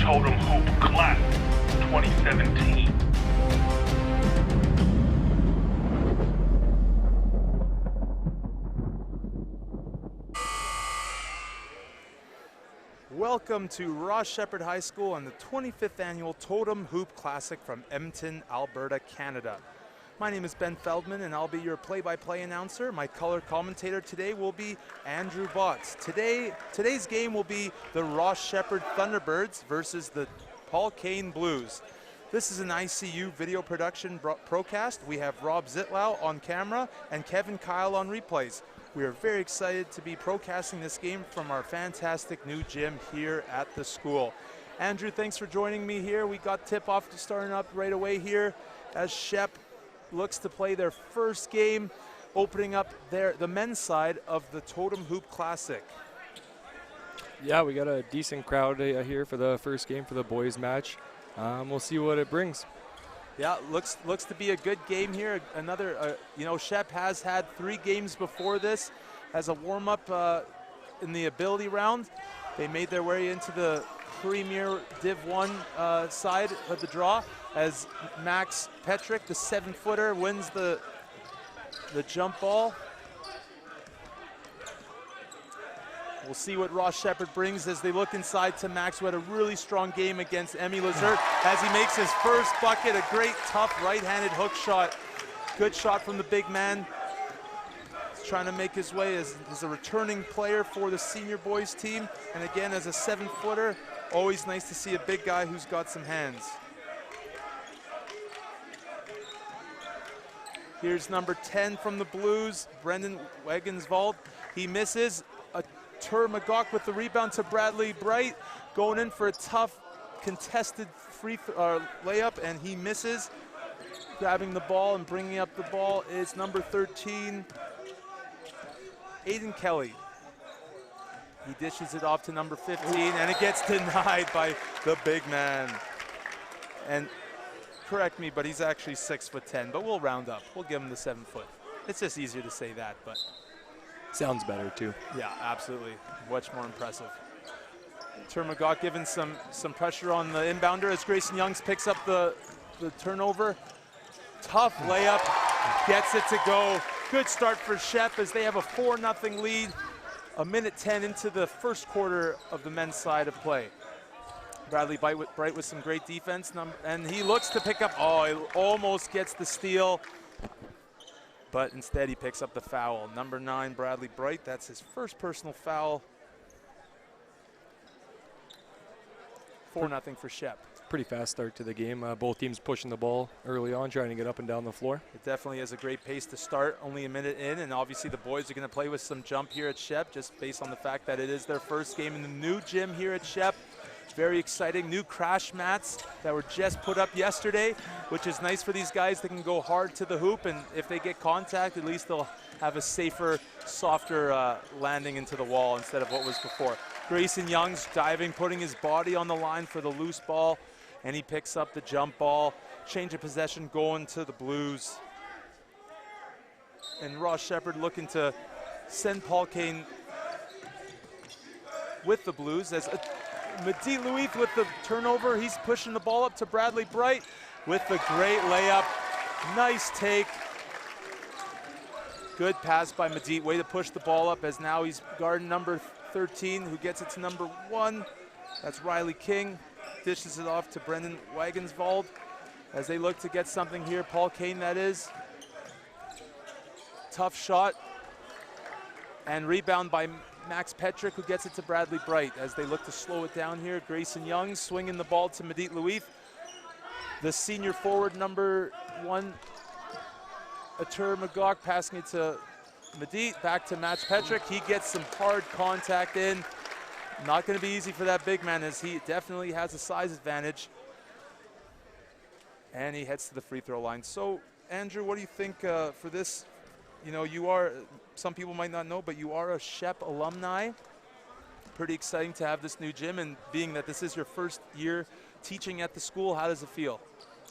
Totem Hoop Class 2017. Welcome to Ross Sheppard High School on the 25th Annual Totem Hoop Classic from Edmonton, Alberta, Canada. My name is Ben Feldman and I'll be your play-by-play announcer. My color commentator today will be Andrew Botts. Today's game will be the Ross Sheppard Thunderbirds versus the Paul Kane Blues. This is an ICU video production procast. We have Rob Zitlau on camera and Kevin Kyle on replays. We are very excited to be procasting this game from our fantastic new gym here at the school. Andrew, thanks for joining me here. We got tip-off starting up right away here as Shep looks to play their first game, opening up the men's side of the Totem Hoop Classic. Yeah, we got a decent crowd here for the first game for the boys match. We'll see what it brings. Yeah, looks to be a good game here. Another, Shep has had 3 games before this as a warm-up in the ability round. They made their way into the Premier Div 1 side of the draw as Max Petrick, the 7-footer, wins the jump ball. We'll see what Ross Sheppard brings as they look inside to Max, who had a really strong game against Emmy Lazert as he makes his first bucket. A great, tough, right-handed hook shot. Good shot from the big man. He's trying to make his way as a returning player for the senior boys team. And again, as a 7-footer, always nice to see a big guy who's got some hands. Here's number 10 from the Blues, Brendan Wagensvald. He misses. Tur McGock with the rebound to Bradley Bright, going in for a tough contested layup, and he misses. Grabbing the ball and bringing up the ball is number 13, Aiden Kelly. He dishes it off to number 15, and it gets denied by the big man. And correct me, but he's actually 6'10", but we'll round up. We'll give him the 7 foot. It's just easier to say that, but. Sounds better too. Yeah, absolutely. Much more impressive. Tur McGock giving some pressure on the inbounder as Grayson Youngs picks up the turnover. Tough layup, gets it to go. Good start for Shep as they have a 4-0 lead. A minute 10 into the first quarter of the men's side of play. Bradley Bright with some great defense, and he looks to pick up, he almost gets the steal. But instead he picks up the foul. Number 9, Bradley Bright, that's his first personal foul. 4-0 for Shep. Pretty fast start to the game. Both teams pushing the ball early on, trying to get up and down the floor. It definitely is a great pace to start, only a minute in, and obviously the boys are gonna play with some jump here at Shep, just based on the fact that it is their first game in the new gym here at Shep. Very exciting, new crash mats that were just put up yesterday, which is nice for these guys. They can go hard to the hoop, and if they get contact, at least they'll have a safer, softer landing into the wall instead of what was before. Grayson Young's diving, putting his body on the line for the loose ball, and he picks up the jump ball. Change of possession going to the Blues. And Ross Sheppard looking to send Paul Kane with the Blues as Medit Louis with the turnover. He's pushing the ball up to Bradley Bright with the great layup. Nice take. Good pass by Medit. Way to push the ball up as now he's guarding number 13, who gets it to number 1. That's Riley King. Dishes it off to Brendan Wagensvald as they look to get something here. Paul Kane, that is. Tough shot. And rebound by Max Petrick, who gets it to Bradley Bright as they look to slow it down here. Grayson Young swinging the ball to Medit Louis. The senior forward, number 1, Tur McGock, passing it to Medit, back to Max Petrick. He gets some hard contact in. Not going to be easy for that big man as he definitely has a size advantage. And he heads to the free throw line. So, Andrew, what do you think for this? You know, you are, some people might not know, but you are a Shep alumni. Pretty exciting to have this new gym, and being that this is your first year teaching at the school, how does it feel?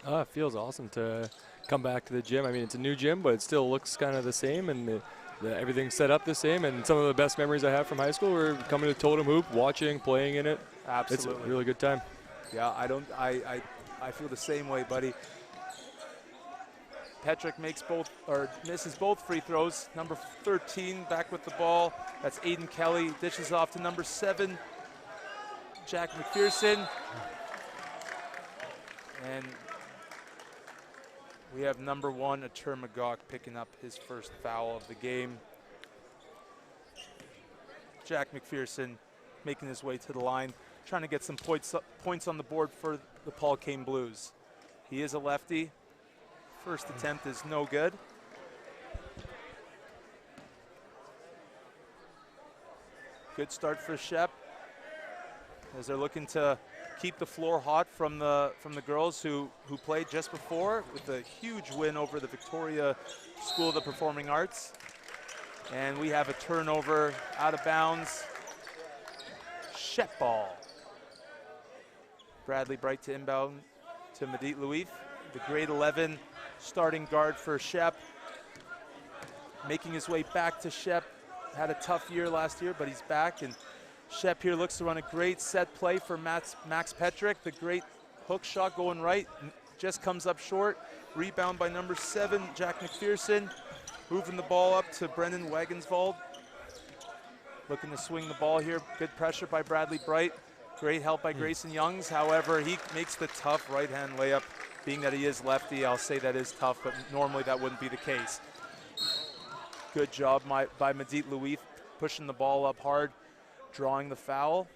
It feels awesome to come back to the gym. I mean, it's a new gym, but it still looks kind of the same, and everything's set up the same. And some of the best memories I have from high school were coming to Totem Hoop, watching, playing in it. Absolutely. It's a really good time. Yeah, I feel the same way, buddy. Petrick misses both free throws. Number 13 back with the ball. That's Aiden Kelly. Dishes off to number 7, Jack McPherson. And we have number 1, Atur Magog, picking up his first foul of the game. Jack McPherson making his way to the line, trying to get some points on the board for the Paul Kane Blues. He is a lefty. First attempt is no good. Good start for Shep as they're looking to keep the floor hot from the girls who played just before with a huge win over the Victoria School of the Performing Arts. And we have a turnover out of bounds. Shep ball. Bradley Bright to inbound to Medit Louif, the grade 11 starting guard for Shep. Making his way back to Shep. Had a tough year last year, but he's back. And Shep here looks to run a great set play for Max Petrick. The great hook shot going right, just comes up short. Rebound by number 7, Jack McPherson. Moving the ball up to Brendan Wagenswald. Looking to swing the ball here. Good pressure by Bradley Bright. Great help by Grayson Youngs. However, he makes the tough right-hand layup. Being that he is lefty, I'll say that is tough, but normally that wouldn't be the case. Good job by Medit Louif, pushing the ball up hard, drawing the foul.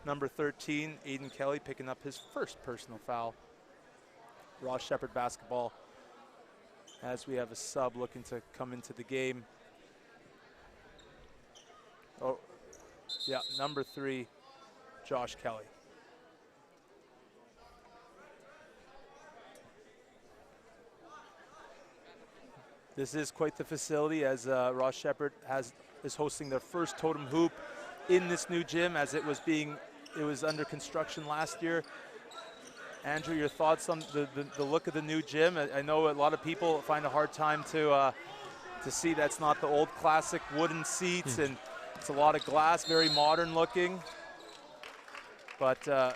Number 13, Aiden Kelly, picking up his first personal foul. Ross Sheppard basketball, as we have a sub looking to come into the game. Oh, yeah, number 3, Josh Kelly. This is quite the facility, as Ross Sheppard is hosting their first Totem Hoop in this new gym, as it was under construction last year. Andrew, your thoughts on the look of the new gym? I know a lot of people find a hard time to see that's not the old classic wooden seats, and it's a lot of glass, very modern looking, but a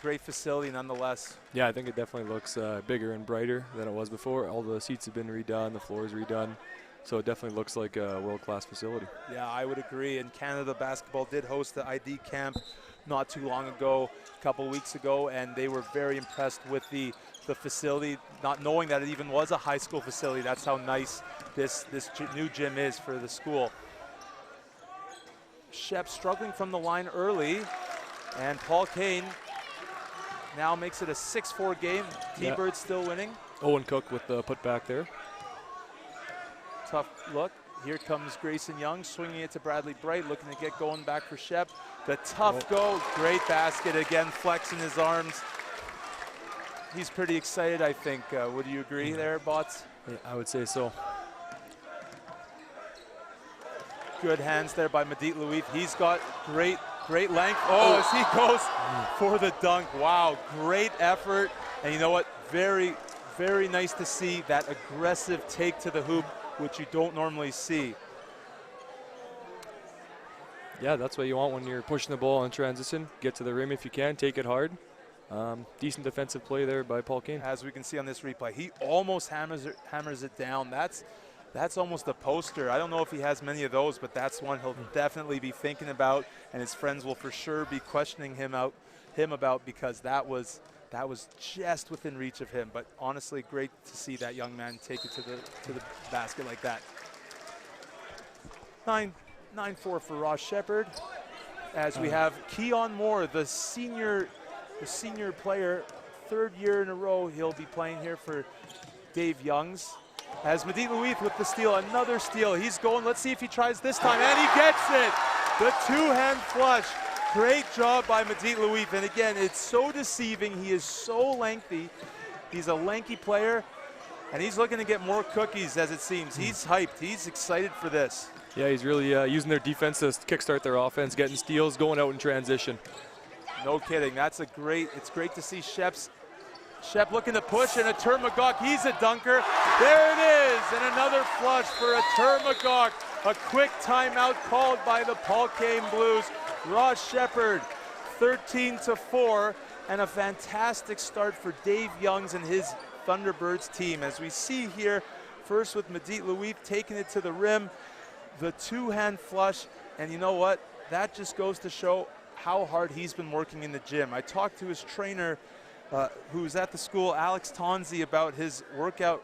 great facility nonetheless. Yeah, I think it definitely looks bigger and brighter than it was before. All the seats have been redone, the floor is redone, so it definitely looks like a world-class facility. Yeah, I would agree. And Canada Basketball did host the ID camp not too long ago, a couple weeks ago, and they were very impressed with the facility, not knowing that it even was a high school facility. That's how nice this new gym is for the school. Shep struggling from the line early, and Paul Kane now makes it a 6-4 game. T-Bird still winning. Owen Cook with the putback there. Tough look. Here comes Grayson Young, swinging it to Bradley Bright, looking to get going back for Shep. The tough go, great basket again, flexing his arms. He's pretty excited, I think. Would you agree there, Bots? Yeah, I would say so. Good hands there by Medit Louif. He's got great length. Oh, as he goes for the dunk. Wow, great effort. And you know what? Very, very nice to see that aggressive take to the hoop, which you don't normally see. Yeah, that's what you want when you're pushing the ball in transition. Get to the rim if you can, take it hard. Decent defensive play there by Paul Kane. As we can see on this replay, he almost hammers it down. That's almost a poster. I don't know if he has many of those, but that's one he'll definitely be thinking about, and his friends will for sure be questioning him about, because that was just within reach of him. But honestly, great to see that young man take it to the basket like that. 9-4 for Ross Sheppard, as we have Keon Moore, the senior player, 3rd year in a row he'll be playing here for Dave Youngs. As Medit Louif with the steal, another steal. He's going, let's see if he tries this time, and he gets it! The 2-hand flush. Great job by Medit Louif, and again, it's so deceiving. He is so lengthy. He's a lanky player, and he's looking to get more cookies, as it seems. He's hyped. He's excited for this. Yeah, he's really using their defense to kickstart their offense, getting steals, going out in transition. No kidding. It's great to see Shep looking to push, and Atur Magog, he's a dunker. There it is, and another flush for Atur Magog. A quick timeout called by the Paul Kane Blues. Ross Sheppard, 13-4, and a fantastic start for Dave Youngs and his Thunderbirds team. As we see here, first with Medit Louis taking it to the rim, the two-hand flush, and you know what? That just goes to show how hard he's been working in the gym. I talked to his trainer, who's at the school, Alex Tonzi, about his workout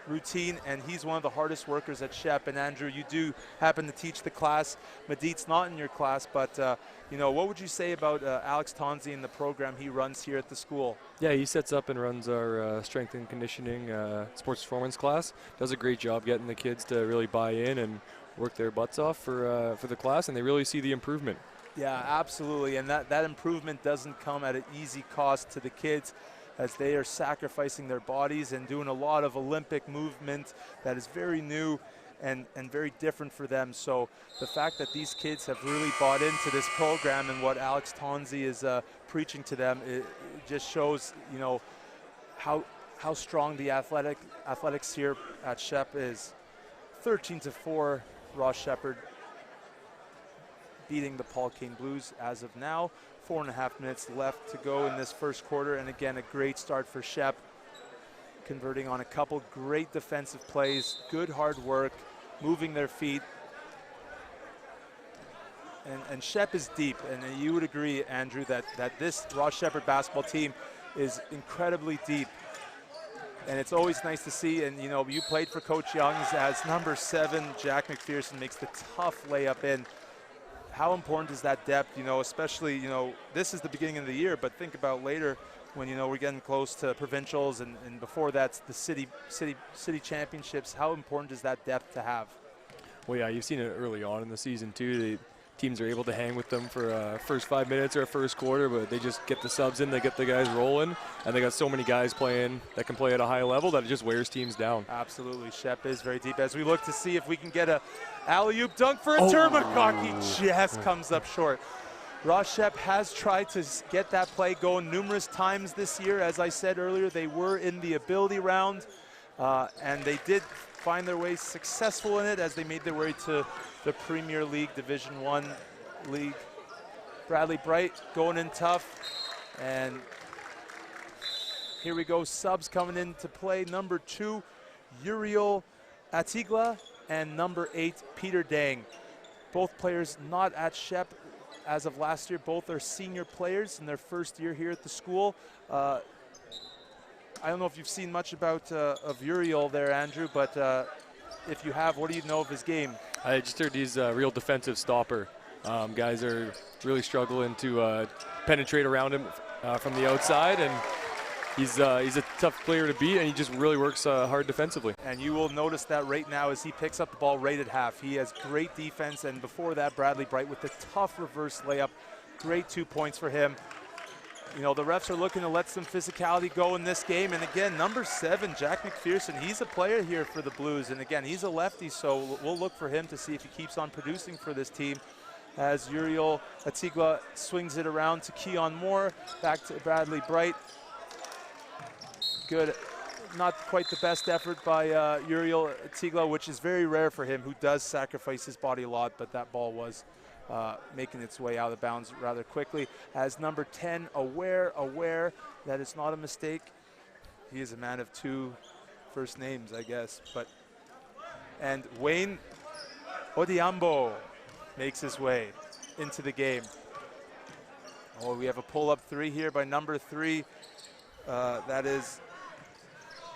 routine, and he's one of the hardest workers at Shep. And Andrew, you do happen to teach the class. Medit's not in your class, but you know, what would you say about Alex Tonzi and the program he runs here at the school? Yeah, he sets up and runs our strength and conditioning sports performance class. Does a great job getting the kids to really buy in and work their butts off for the class, and they really see the improvement. Yeah, absolutely, and that improvement doesn't come at an easy cost to the kids, as they are sacrificing their bodies and doing a lot of Olympic movement that is very new and very different for them. So the fact that these kids have really bought into this program and what Alex Tonzi is preaching to them, it just shows, you know, how strong the athletics here at Shep is. 13-4, Ross Sheppard beating the Paul Kane Blues as of now. 4.5 minutes left to go in this first quarter, and again, a great start for Shep, converting on a couple great defensive plays, good hard work, moving their feet. And Shep is deep, and you would agree, Andrew, that this Ross Sheppard basketball team is incredibly deep. And it's always nice to see, and you know, you played for Coach Youngs, as number 7, Jack McPherson, makes the tough layup in. How important is that depth, you know, especially, you know, this is the beginning of the year, but think about later when, you know, we're getting close to provincials, and before that's the city championships. How important is that depth to have? Well, yeah, you've seen it early on in the season too. The teams are able to hang with them for first 5 minutes or a first quarter, but they just get the subs in, they get the guys rolling, and they got so many guys playing that can play at a high level that it just wears teams down. Absolutely, Shep is very deep. As we look to see if we can get a alley-oop dunk for a Termakok, he just comes up short. Ross Shep has tried to get that play going numerous times this year. As I said earlier, they were in the ability round, and they did find their way successful in it as they made their way to the Premier League, Division I League. Bradley Bright going in tough, and here we go, subs coming into play. Number 2, Uriel Atigla, and number 8, Peter Dang. Both players not at Shep as of last year. Both are senior players in their first year here at the school. I don't know if you've seen much about of Uriel there, Andrew, but if you have, what do you know of his game? I just heard he's a real defensive stopper. Guys are really struggling to penetrate around him from the outside, and he's a tough player to beat, and he just really works hard defensively. And you will notice that right now as he picks up the ball right at half. He has great defense, and before that, Bradley Bright with the tough reverse layup. Great 2 points for him. You know, the refs are looking to let some physicality go in this game. And again, number 7, Jack McPherson, he's a player here for the Blues. And again, he's a lefty, so we'll look for him to see if he keeps on producing for this team. As Uriel Atigla swings it around to Keon Moore, back to Bradley Bright. Good, not quite the best effort by Uriel Atigla, which is very rare for him, who does sacrifice his body a lot, but that ball was making its way out of bounds rather quickly. As number 10, aware that it's not a mistake. He is a man of 2 first names, I guess. And Wayne Odhiambo makes his way into the game. Oh, we have a pull-up 3 here by number 3. That is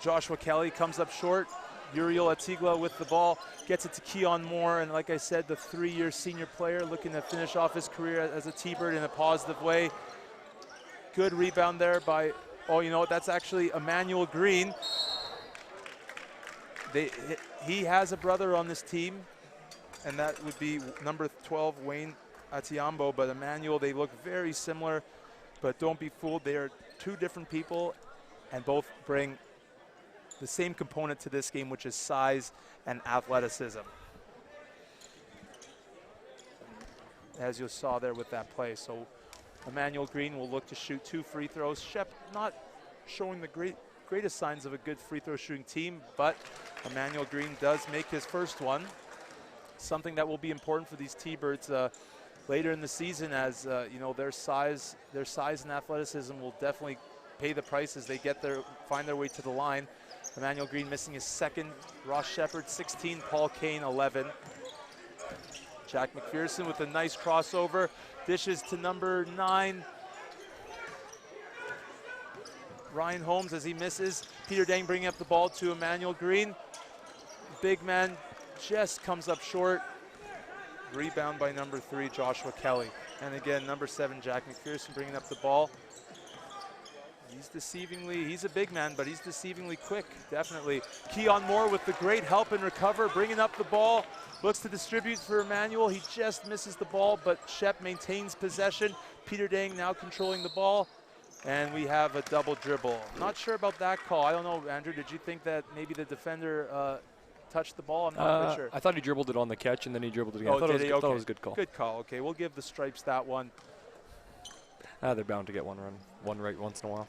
Joshua Kelly, comes up short. Uriel Atigla with the ball, gets it to Keon Moore, and like I said, the 3-year senior player looking to finish off his career as a T-Bird in a positive way. Good rebound there by, oh, you know what, that's actually Emmanuel Green. He has a brother on this team, and that would be number 12, Wayne Odhiambo, but Emmanuel, they look very similar, but don't be fooled, they are 2 different people, and both bring the same component to this game, which is size and athleticism. As you saw there with that play. So Emmanuel Green will look to shoot 2 free throws. Shep not showing the greatest signs of a good free throw shooting team, but Emmanuel Green does make his first one. Something that will be important for these T-Birds later in the season, as you know, their size and athleticism will definitely pay the price as they find their way to the line. Emmanuel Green missing his second. Ross Sheppard 16, Paul Kane 11. Jack McPherson with a nice crossover, dishes to number 9. Ryan Holmes as he misses. Peter Dang bringing up the ball to Emmanuel Green. Big man just comes up short. Rebound by number 3, Joshua Kelly. And again, number 7, Jack McPherson bringing up the ball. He's a big man, but he's deceivingly quick, definitely. Keon Moore with the great help and recover, bringing up the ball. Looks to distribute for Emmanuel. He just misses the ball, but Shep maintains possession. Peter Dang now controlling the ball. And we have a double dribble. Not sure about that call. I don't know, Andrew, did you think that maybe the defender touched the ball? I'm not really sure. I thought he dribbled it on the catch, and then he dribbled it again. Oh, I thought it was a good call. Good call. Okay, we'll give the Stripes that one. They're bound to get one right once in a while.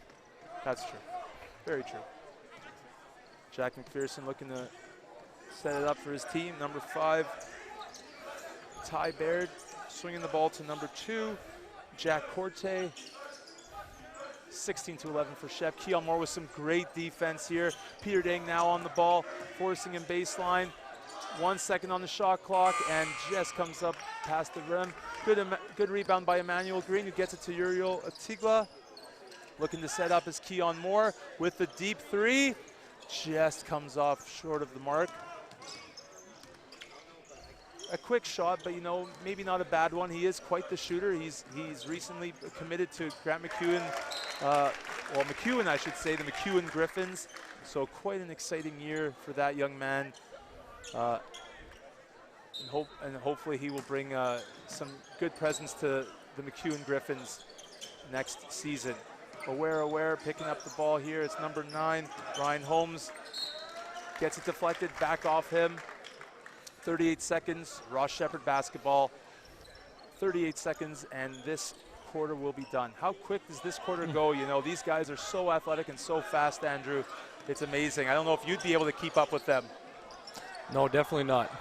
That's true. Very true. Jack McPherson looking to set it up for his team. Number 5, Ty Baird swinging the ball to number 2, Jack Corte. 16-11 for Shep. Keon Moore with some great defense here. Peter Dang now on the ball, forcing him baseline. 1 second on the shot clock, and just comes up past the rim. Good rebound by Emmanuel Green, who gets it to Uriel Atigla. Looking to set up is Keon Moore with the deep 3. Just comes off short of the mark. A quick shot, but you know, maybe not a bad one. He is quite the shooter. He's recently committed to Grant McEwen, McEwen, I should say, the McEwen Griffins. So quite an exciting year for that young man. And hopefully he will bring some good presence to the McEwen Griffins next season. Aware, picking up the ball here. It's number 9, Ryan Holmes. Gets it deflected, back off him. 38 seconds, Ross Sheppard basketball. 38 seconds, and this quarter will be done. How quick does this quarter go? You know, these guys are so athletic and so fast, Andrew. It's amazing. I don't know if you'd be able to keep up with them. No, definitely not.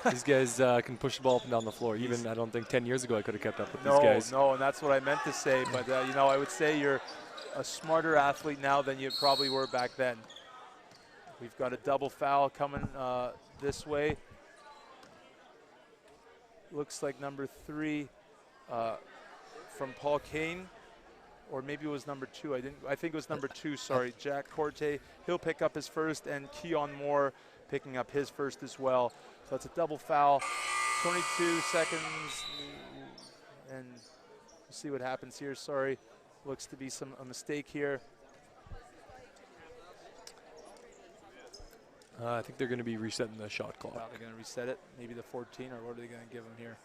These guys can push the ball up and down the floor. Even I don't think 10 years ago I could have kept up with these guys. No, and that's what I meant to say. But, you know, I would say you're a smarter athlete now than you probably were back then. We've got a double foul coming this way. Looks like number 3 from Paul Kane, or maybe it was number 2. I think it was number 2, sorry. Jack Corte, he'll pick up his first, and Keon Moore picking up his first as well. So that's a double foul. 22 seconds, and we'll see what happens here. Sorry, looks to be a mistake here. I think they're going to be resetting the shot clock. They're going to reset it, maybe the 14, or what are they going to give him here?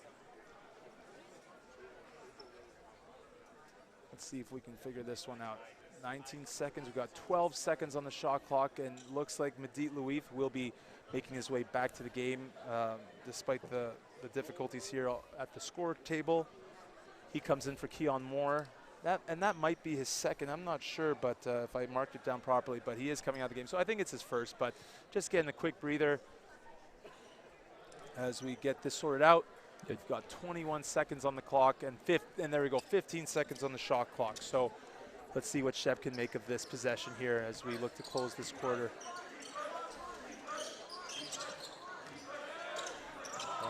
Let's see if we can figure this one out. 19 seconds, we've got 12 seconds on the shot clock, and looks like Medit Louif will be making his way back to the game despite the difficulties here at the score table. He comes in for Keon Moore. That might be his second, I'm not sure, but if I marked it down properly, but he is coming out of the game. So I think it's his first, but just getting a quick breather as we get this sorted out. We've got 21 seconds on the clock, and there we go, 15 seconds on the shot clock. So let's see what Shep can make of this possession here as we look to close this quarter.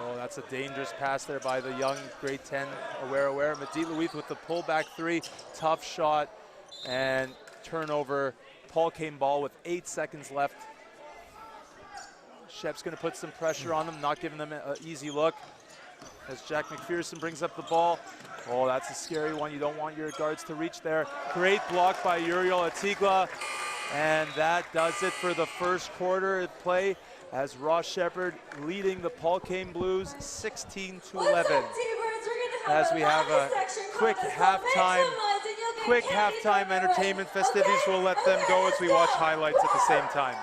Oh, that's a dangerous pass there by the young grade 10 Aware. Medit Louif with the pullback 3, tough shot, and turnover. Paul Kane ball with 8 seconds left. Shep's going to put some pressure on them, not giving them an easy look. As Jack McPherson brings up the ball. Oh, that's a scary one. You don't want your guards to reach there. Great block by Uriel Atigla. And that does it for the first quarter of play as Ross Sheppard leading the Paul Kane Blues 16-11. As we have a quick halftime entertainment festivities. We'll let them go as we watch highlights at the same time.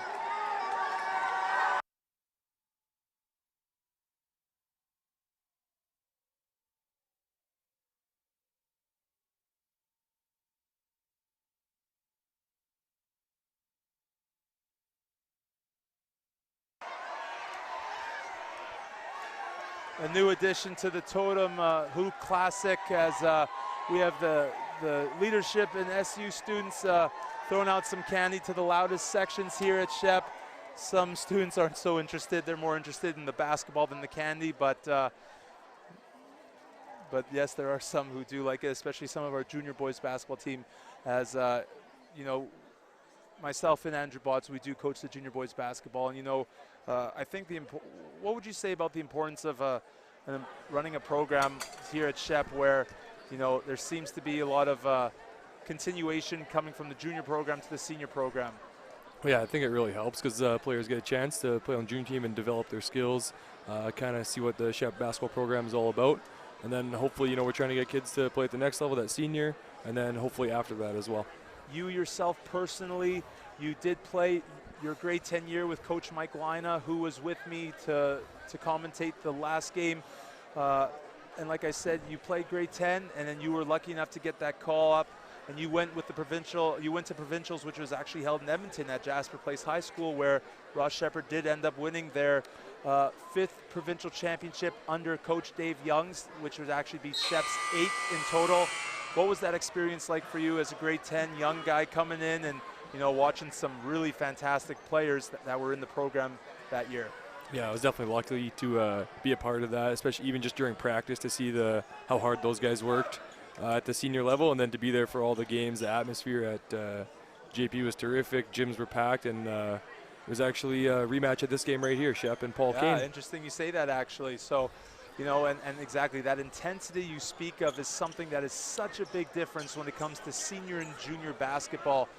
a new addition to the Totem Hoop Classic, as we have the leadership and SU students throwing out some candy to the loudest sections here at Shep. Some students aren't so interested. They're more interested in the basketball than the candy, but yes, there are some who do like it, especially some of our junior boys basketball team. As you know, myself and Andrew Botts, we do coach the junior boys basketball, and you know, I think what would you say about the importance of running a program here at Shep where, you know, there seems to be a lot of continuation coming from the junior program to the senior program? Yeah, I think it really helps because players get a chance to play on the junior team and develop their skills, kind of see what the Shep basketball program is all about. And then hopefully, you know, we're trying to get kids to play at the next level, that senior, and then hopefully after that as well. You yourself personally, you did play your grade 10 year with Coach Mike Lina, who was with me to commentate the last game. And like I said, you played grade 10, and then you were lucky enough to get that call up, and you went with the provincial. You went to provincials, which was actually held in Edmonton at Jasper Place High School, where Ross Sheppard did end up winning their 5th provincial championship under Coach Dave Youngs, which would actually be Shep's 8th in total. What was that experience like for you as a grade 10 young guy coming in and, you know, watching some really fantastic players that were in the program that year? Yeah, I was definitely lucky to be a part of that, especially even just during practice to see how hard those guys worked at the senior level, and then to be there for all the games. The atmosphere at JP was terrific. Gyms were packed, and it was actually a rematch of this game right here, Shep and Paul Kane. Yeah, interesting you say that, actually. So, you know, and exactly that intensity you speak of is something that is such a big difference when it comes to senior and junior basketball.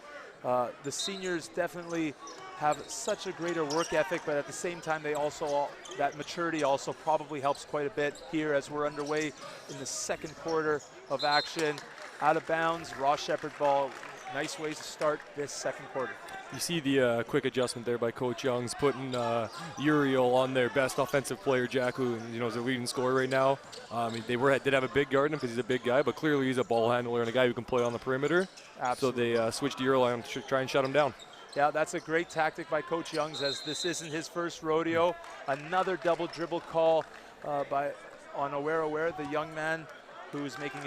The seniors definitely have such a greater work ethic, but at the same time, that maturity also probably helps quite a bit here as we're underway in the second quarter of action. Out of bounds, Ross Sheppard ball. Nice ways to start this second quarter. You see the quick adjustment there by Coach Youngs, putting Uriel on their best offensive player, Jack, who, you know, is their leading scorer right now. Did have a big guard in him because he's a big guy, but clearly he's a ball handler and a guy who can play on the perimeter. Absolutely. So they switched to Uriel and try and shut him down. Yeah, that's a great tactic by Coach Youngs, as this isn't his first rodeo. Another double dribble call on Aware, the young man who's making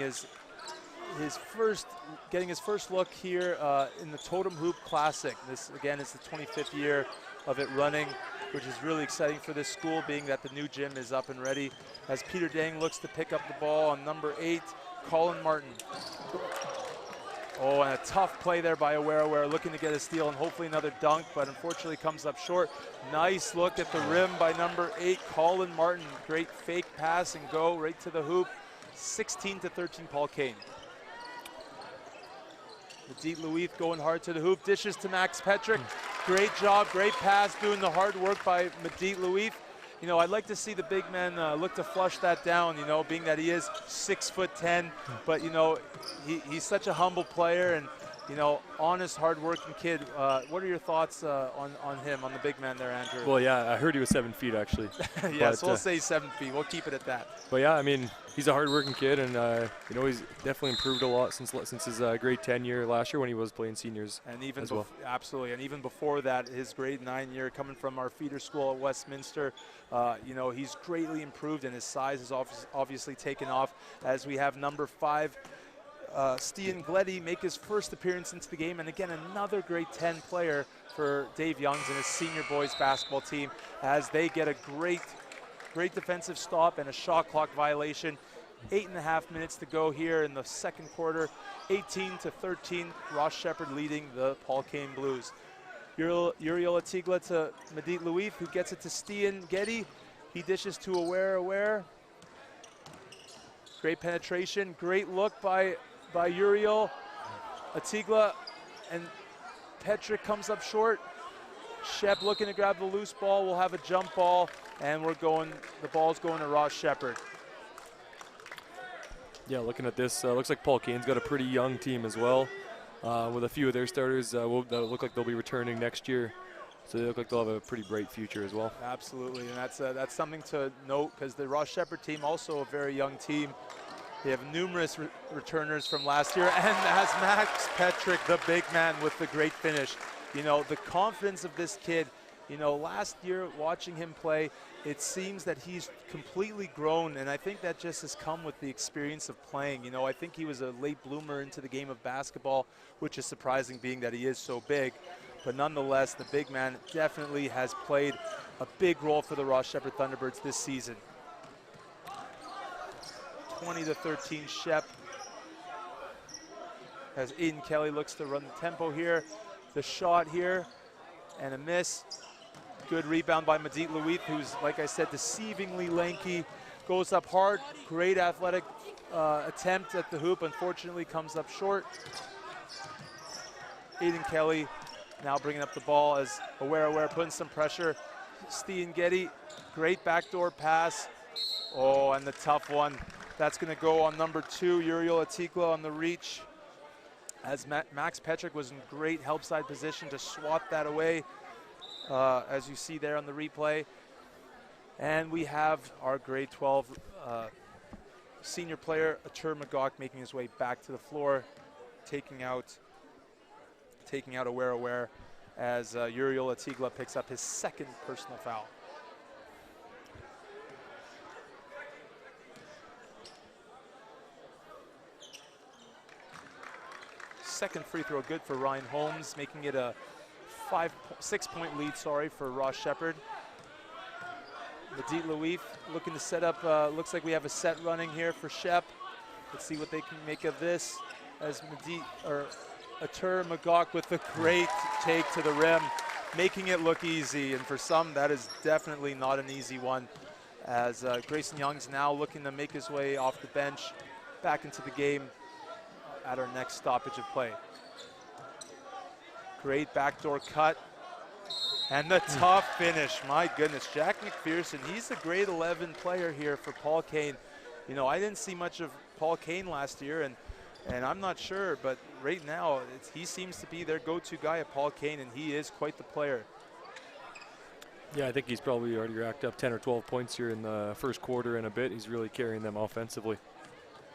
getting his first look here in the Totem Hoop Classic. This, again, is the 25th year of it running, which is really exciting for this school, being that the new gym is up and ready. As Peter Dang looks to pick up the ball on number 8, Colin Martin. Oh, and a tough play there by Aware, looking to get a steal and hopefully another dunk, but unfortunately comes up short. Nice look at the rim by number 8, Colin Martin. Great fake pass and go right to the hoop. 16-13, Paul Kane. Medit Louith going hard to the hoop, dishes to Max Petrick. Great job, great pass, doing the hard work by Medit Louith. You know, I'd like to see the big man look to flush that down, you know, being that he is 6'10", but, you know, he's such a humble player and, you know, honest, hard-working kid. What are your thoughts on him, on the big man there, Andrew? Well, yeah, I heard he was 7 feet, actually. Yes, but, we'll say 7 feet. We'll keep it at that. But, yeah, I mean, he's a hard-working kid, and, you know, he's definitely improved a lot since his grade 10 year last year when he was playing seniors and even as well. Absolutely, and even before that, his grade 9 year coming from our feeder school at Westminster, you know, he's greatly improved, and his size has obviously taken off, as we have number 5, Stian Gleddy make his first appearance into the game, and again another grade 10 player for Dave Youngs and his senior boys basketball team, as they get a great defensive stop and a shot clock violation. 8.5 minutes to go here in the second quarter. 18-13, Ross Sheppard leading the Paul Kane Blues. Uriel Atigla to Medit Louith, who gets it to Stian Geddy. He dishes to Aware. Great penetration, great look by Uriel. Atigla and Petrick comes up short. Shep looking to grab the loose ball. We'll have a jump ball, and the ball's going to Ross Sheppard. Yeah, looking at this, looks like Paul Kane's got a pretty young team as well, with a few of their starters that look like they'll be returning next year. So they look like they'll have a pretty bright future as well. Absolutely, and that's something to note, because the Ross Sheppard team, also a very young team. They have numerous returners from last year, and has Max Petrick, the big man, with the great finish. You know, the confidence of this kid You know, last year watching him play, it seems that he's completely grown, and I think that just has come with the experience of playing. You know, I think he was a late bloomer into the game of basketball, which is surprising being that he is so big. But nonetheless, the big man definitely has played a big role for the Ross Sheppard Thunderbirds this season. 20-13 Shep. As Aiden Kelly looks to run the tempo here. The shot here, and a miss. Good rebound by Medit Louith, who's, like I said, deceivingly lanky. Goes up hard, great athletic attempt at the hoop, unfortunately comes up short. Aiden Kelly now bringing up the ball as Aware putting some pressure. Stian Getty, great backdoor pass. Oh, and the tough one. That's gonna go on number 2, Uriel Atikla on the reach. As Max Petrick was in great help side position to swat that away, as you see there on the replay. And we have our grade 12 senior player, Atur McGough, making his way back to the floor, taking out Aware as Uriel Atigla picks up his second personal foul. Second free throw good for Ryan Holmes, making it a 6-point lead, for Ross Sheppard. Medit Louith looking to set up, looks like we have a set running here for Shep. Let's see what they can make of this as Atur McGough with the great take to the rim, making it look easy, and for some that is definitely not an easy one, as Grayson Young's now looking to make his way off the bench back into the game at our next stoppage of play. Great backdoor cut. And the tough finish, my goodness. Jack McPherson, he's a grade 11 player here for Paul Kane. You know, I didn't see much of Paul Kane last year, and I'm not sure, but right now he seems to be their go-to guy at Paul Kane, and he is quite the player. Yeah, I think he's probably already racked up 10 or 12 points here in the first quarter and a bit. He's really carrying them offensively.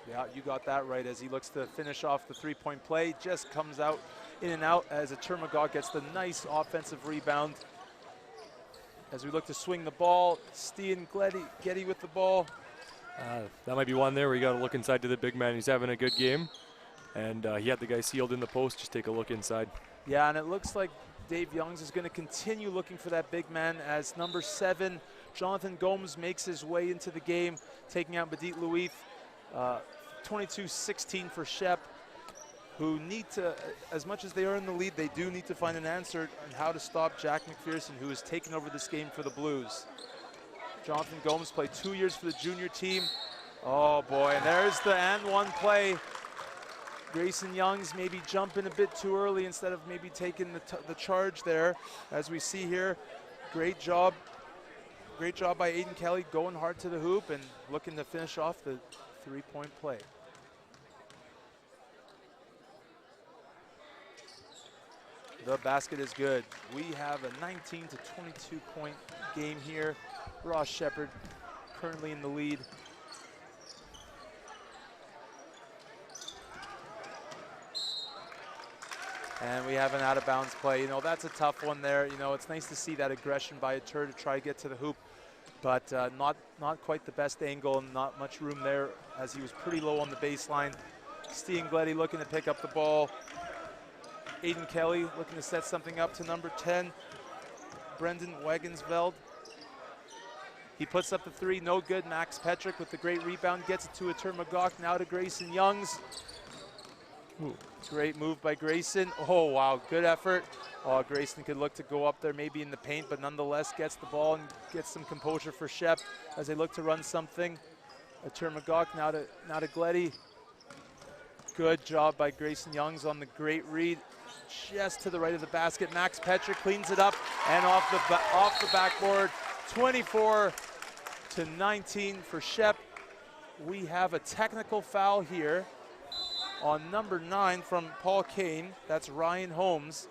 Yeah, you got that right, as he looks to finish off the three-point play. Just comes out in and out as Atur McGough gets the nice offensive rebound. As we look to swing the ball, Stian Getty with the ball. That might be one there where you got to look inside to the big man. He's having a good game, and he had the guy sealed in the post. Just take a look inside. Yeah, and it looks like Dave Youngs is going to continue looking for that big man as number 7, Jonathan Gomes, makes his way into the game, taking out Medit Louith. 22-16 for Shep, who need to, as much as they are in the lead, they do need to find an answer on how to stop Jack McPherson, who has taken over this game for the Blues. Jonathan Gomes played 2 years for the junior team. Oh boy, and there's the and-one play. Grayson Youngs maybe jumping a bit too early instead of maybe taking the charge there. As we see here, great job by Aiden Kelly, going hard to the hoop and looking to finish off the three-point play. The basket is good. We have a 19 to 22 point game here. Ross Sheppard currently in the lead. And we have an out of bounds play. You know, that's a tough one there. You know, it's nice to see that aggression by Atur to try to get to the hoop, but not quite the best angle and not much room there as he was pretty low on the baseline. Stian Getty looking to pick up the ball. Aiden Kelly looking to set something up to number 10, Brendan Wagensveld. He puts up the three, no good. Max Petrick with the great rebound, gets it to Atur McGough, now to Grayson Youngs. Ooh, great move by Grayson. Oh, wow, good effort. Oh, Grayson could look to go up there maybe in the paint, but nonetheless gets the ball and gets some composure for Shep as they look to run something. Atur McGough now to Gleddy. Good job by Grayson Youngs on the great read. Just to the right of the basket. Max Petrick cleans it up and off the backboard. 24 to 19 for Shep. We have a technical foul here on number 9 from Paul Kane. That's Ryan Holmes.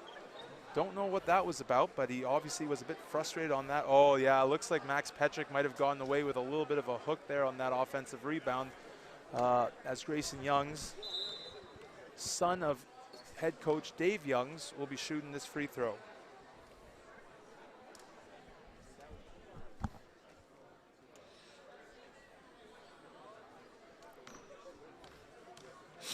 Don't know what that was about, but he obviously was a bit frustrated on that. Oh yeah, looks like Max Petrick might have gotten away with a little bit of a hook there on that offensive rebound, as Grayson Youngs, son of head coach Dave Youngs, will be shooting this free throw.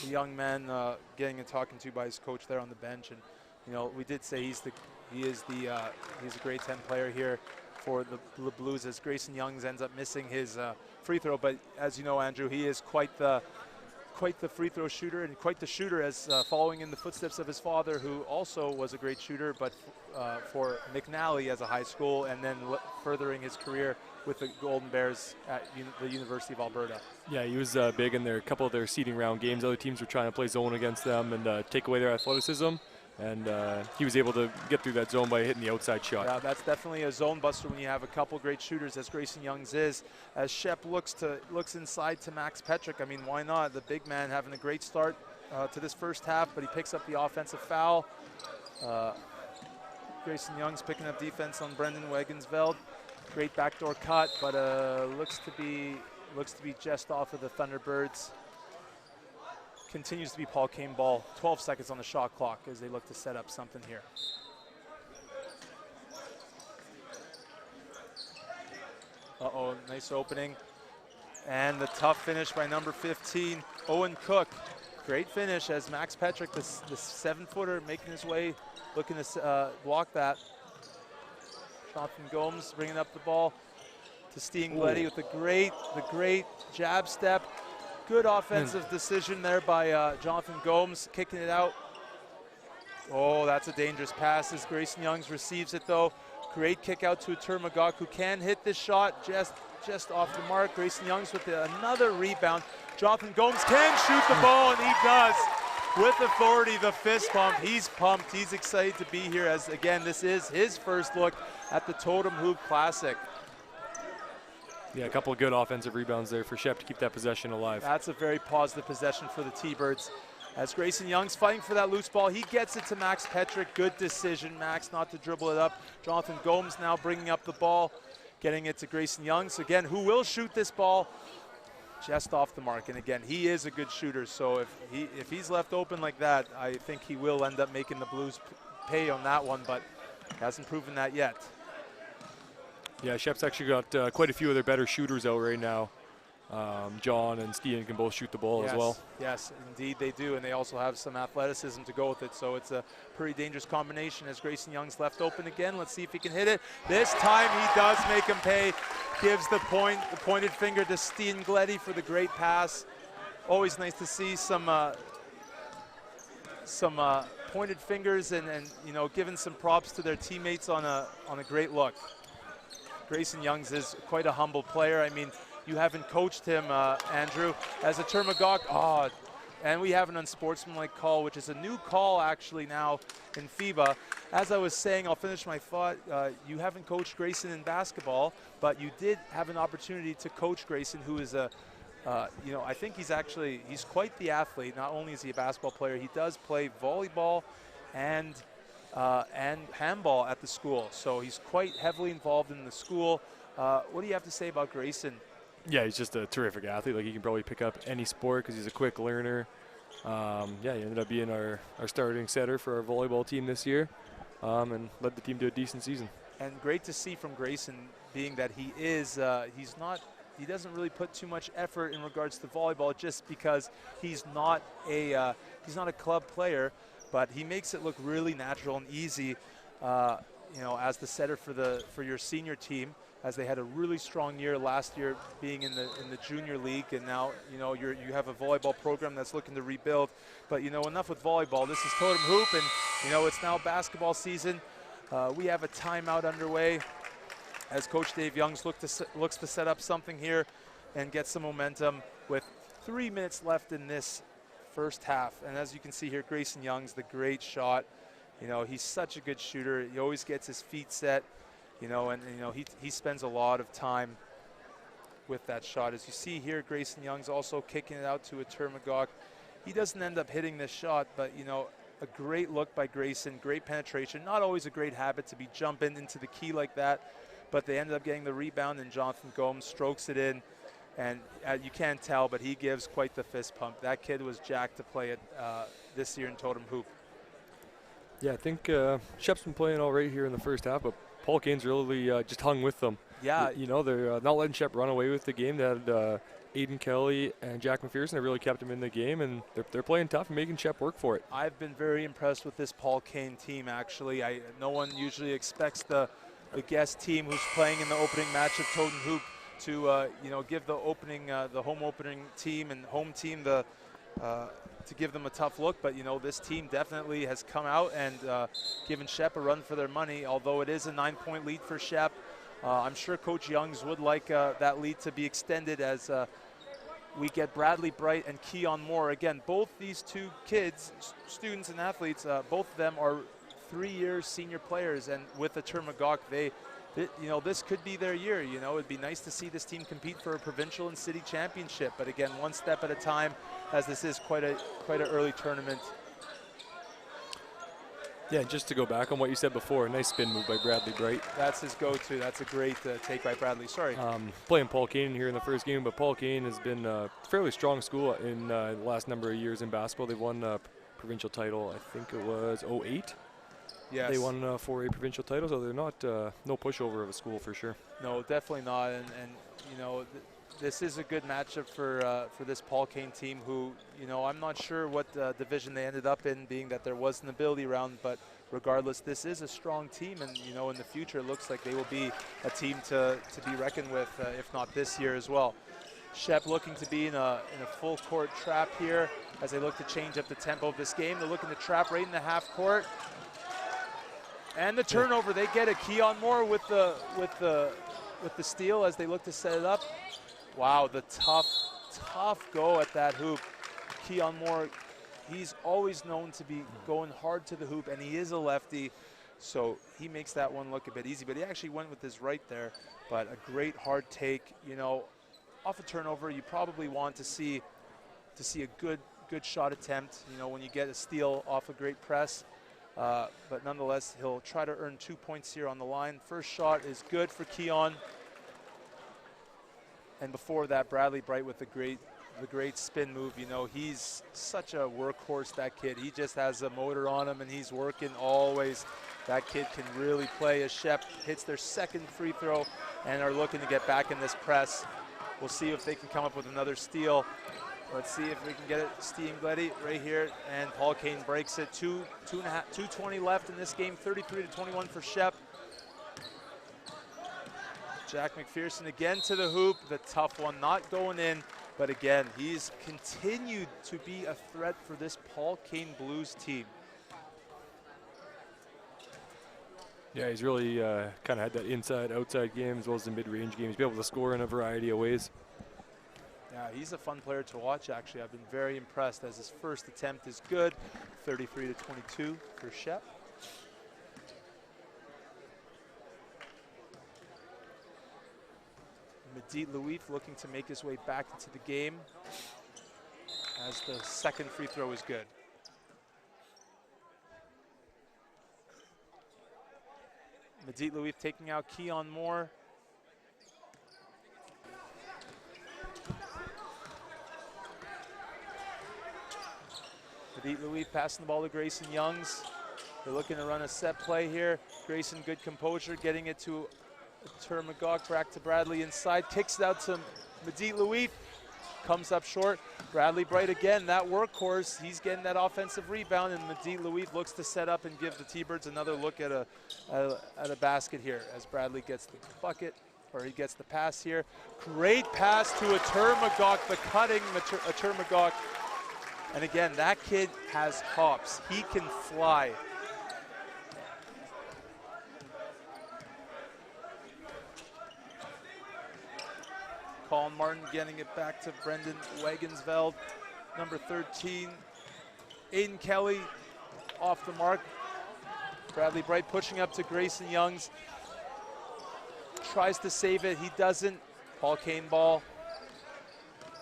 a young man getting and talking to by his coach there on the bench, and we did say he's a grade 10 player here for the Blues, as Grayson Youngs ends up missing his free throw. But as you know, Andrew, he is quite the free throw shooter, and quite the shooter, as following in the footsteps of his father, who also was a great shooter, but for McNally as a high school, and then furthering his career with the Golden Bears at the University of Alberta. Yeah, he was big in a couple of their seeding round games. Other teams were trying to play zone against them and take away their athleticism. And he was able to get through that zone by hitting the outside shot. Yeah, that's definitely a zone buster when you have a couple great shooters, as Grayson Youngs is. As Shep looks inside to Max Petrick, I mean, why not? The big man having a great start to this first half, but he picks up the offensive foul. Grayson Youngs picking up defense on Brendan Wagensveld. Great backdoor cut, but looks to be just off of the Thunderbirds. Continues to be Paul Kane ball. 12 seconds on the shot clock as they look to set up something here. Uh-oh, nice opening. And the tough finish by number 15, Owen Cook. Great finish as Max Petrick, the 7-footer, making his way, looking to block that. Jonathan Gomes bringing up the ball to Steen Gleddy with the great jab step. Good offensive decision there by Jonathan Gomes, kicking it out. Oh, that's a dangerous pass as Grayson Youngs receives it, though. Great kick out to Termagok, who can hit this shot just off the mark. Grayson Youngs with another rebound. Jonathan Gomes can shoot the ball, and he does. With authority, the fist pump. He's pumped. He's excited to be here, as, again, this is his first look at the Totem Hoop Classic. Yeah, a couple of good offensive rebounds there for Shep to keep that possession alive. That's a very positive possession for the T-Birds. As Grayson Young's fighting for that loose ball, he gets it to Max Petrick. Good decision, Max, not to dribble it up. Jonathan Gomes now bringing up the ball, getting it to Grayson Youngs. Again, who will shoot this ball just off the mark. And again, he is a good shooter, so if he's left open like that, I think he will end up making the Blues pay on that one, but hasn't proven that yet. Yeah, Shep's actually got quite a few of their better shooters out right now. John and Steven can both shoot the ball as well. Yes, indeed they do, and they also have some athleticism to go with it, so it's a pretty dangerous combination as Grayson Young's left open again. Let's see if he can hit it. This time he does make him pay. Gives the pointed finger to Steen Gleddy for the great pass. Always nice to see some pointed fingers and giving some props to their teammates on a great look. Grayson Youngs is quite a humble player. I mean, you haven't coached him, Andrew, as a Termagok. Oh, and we have an unsportsmanlike call, which is a new call actually now in FIBA. As I was saying, I'll finish my thought. You haven't coached Grayson in basketball, but you did have an opportunity to coach Grayson, who is I think he's quite the athlete. Not only is he a basketball player, he does play volleyball and handball at the school. So he's quite heavily involved in the school. What do you have to say about Grayson? Yeah, he's just a terrific athlete. Like, he can probably pick up any sport because he's a quick learner. Yeah, he ended up being our starting setter for our volleyball team this year, and led the team to a decent season. And great to see from Grayson, being that he doesn't really put too much effort in regards to volleyball, just because he's not a club player, but he makes it look really natural and easy. As the setter for your senior team, as they had a really strong year last year, being in the junior league, and now you have a volleyball program that's looking to rebuild. But enough with volleyball. This is Totem Hoop, and it's now basketball season. We have a timeout underway as Coach Dave Youngs looks to set up something here and get some momentum with 3 minutes left in this first half. And as you can see here, Grayson Youngs, the great shot. He's such a good shooter. He always gets his feet set. He spends a lot of time with that shot. As you see here, Grayson Young's also kicking it out to a Termagok. He doesn't end up hitting this shot, but a great look by Grayson, great penetration. Not always a great habit to be jumping into the key like that, but they ended up getting the rebound, and Jonathan Gomes strokes it in. And you can't tell, but he gives quite the fist pump. That kid was jacked to play it this year in Totem Hoop. Yeah, I think Shep's been playing all right here in the first half, but Paul Kane's really just hung with them. Yeah. They're not letting Shep run away with the game. They had Aiden Kelly and Jack McPherson have really kept him in the game, and they're playing tough and making Shep work for it. I've been very impressed with this Paul Kane team, actually. No one usually expects the guest team who's playing in the opening match of Totem Hoop to give the home opening team and home team to give them a tough look. But this team definitely has come out and given Shep a run for their money. Although it is a 9-point lead for Shep, I'm sure Coach Youngs would like that lead to be extended as we get Bradley Bright and Keon Moore. Again, both these two kids, students and athletes, both of them are 3-year senior players, and with the Termagok, this could be their year. It'd be nice to see this team compete for a provincial and city championship. But again, one step at a time, as this is quite an early tournament. Yeah, just to go back on what you said before, a nice spin move by Bradley Bright. That's his go-to. That's a great take by Bradley. Sorry. Playing Paul Kane here in the first game, but Paul Kane has been a fairly strong school in the last number of years in basketball. They've won a provincial title, I think it was 08. Yes. They won 4A provincial titles, so they're not no pushover of a school for sure. No, definitely not. And this is a good matchup for this Paul Kane team, who I'm not sure what division they ended up in, being that there was an ability round. But regardless, this is a strong team, and in the future it looks like they will be a team to be reckoned with, if not this year as well. Shep looking to be in a full court trap here as they look to change up the tempo of this game. They're looking to trap right in the half court. And the turnover, they get it. Keon Moore with the steal as they look to set it up. Wow, the tough go at that hoop. Keon Moore, he's always known to be going hard to the hoop, and he is a lefty, so he makes that one look a bit easy. But he actually went with his right there. But a great hard take. Off a turnover, you probably want to see a good shot attempt. When you get a steal off a great press. But nonetheless, he'll try to earn 2 points here on the line. First shot is good for Keon. And before that, Bradley Bright with the great spin move. He's such a workhorse, that kid. He just has a motor on him, and he's working always. That kid can really play. As Shep hits their second free throw and are looking to get back in this press. We'll see if they can come up with another steal. Let's see if we can get it. Stian Gleddy right here, and Paul Kane breaks it. 2:20 left in this game. 33-21 for Shep. Jack McPherson again to the hoop. The tough one, not going in, but again, he's continued to be a threat for this Paul Kane Blues team. Yeah, he's really kind of had that inside-outside game as well as the mid-range game. He's been able to score in a variety of ways. Yeah, he's a fun player to watch, actually. I've been very impressed as his first attempt is good. 33-22 for Shep. Medit Louif looking to make his way back into the game as the second free throw is good. Medit Louif taking out Keon Moore. Medit Louif passing the ball to Grayson Youngs. They're looking to run a set play here. Grayson, good composure, getting it to Termagok, back to Bradley inside, kicks it out to Medit Louif, comes up short. Bradley Bright again, that workhorse, he's getting that offensive rebound, and Medit Louif looks to set up and give the T-Birds another look at a basket here as Bradley gets the bucket, or he gets the pass here. Great pass to a Termagok, the cutting a Termagok. And again, that kid has hops. He can fly. Colin Martin getting it back to Brendan Wagensveld, number 13. Aiden Kelly off the mark. Bradley Bright pushing up to Grayson Youngs. Tries to save it, he doesn't. Paul Kane ball.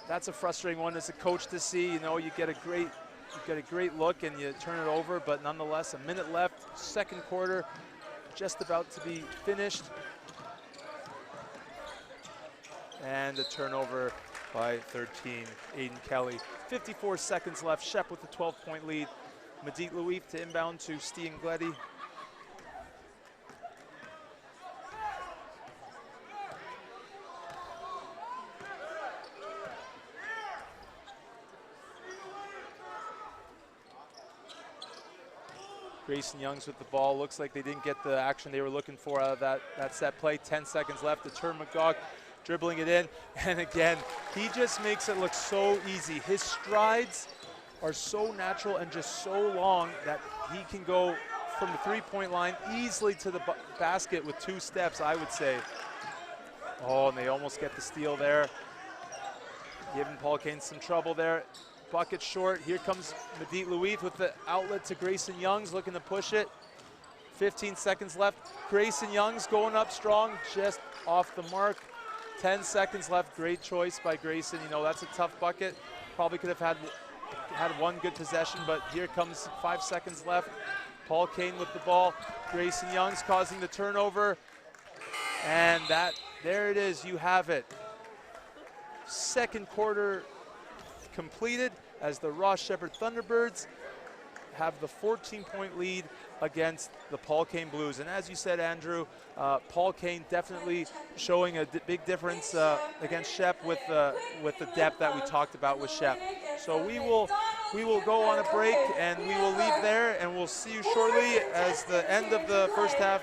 That's a frustrating one as a coach to see. You get a great look and you turn it over, but nonetheless, a minute left, second quarter, just about to be finished. And a turnover by 13, Aiden Kelly. 54 seconds left, Shep with a 12-point lead. Medit Louif to inbound to Stian Gleddy. Grayson Youngs with the ball. Looks like they didn't get the action they were looking for out of that set play. 10 seconds left. The turn McGough dribbling it in. And again, he just makes it look so easy. His strides are so natural and just so long that he can go from the three-point line easily to the basket with 2 steps, I would say. Oh, and they almost get the steal there. Giving Paul Kane some trouble there. Bucket short. Here comes Medit Louis with the outlet to Grayson Youngs, looking to push it. 15 seconds left. Grayson Youngs going up strong, just off the mark. 10 seconds left. Great choice by Grayson. You know, that's a tough bucket. Probably could have had one good possession, but here comes 5 seconds left. Paul Kane with the ball. Grayson Youngs causing the turnover. And there it is, you have it. Second quarter completed as the Ross Sheppard Thunderbirds have the 14-point lead against the Paul Kane Blues. And as you said, Andrew, Paul Kane definitely showing a big difference against Shep with the depth that we talked about with Shep. So we will go on a break and we will leave there, and we'll see you shortly as the end of the first half.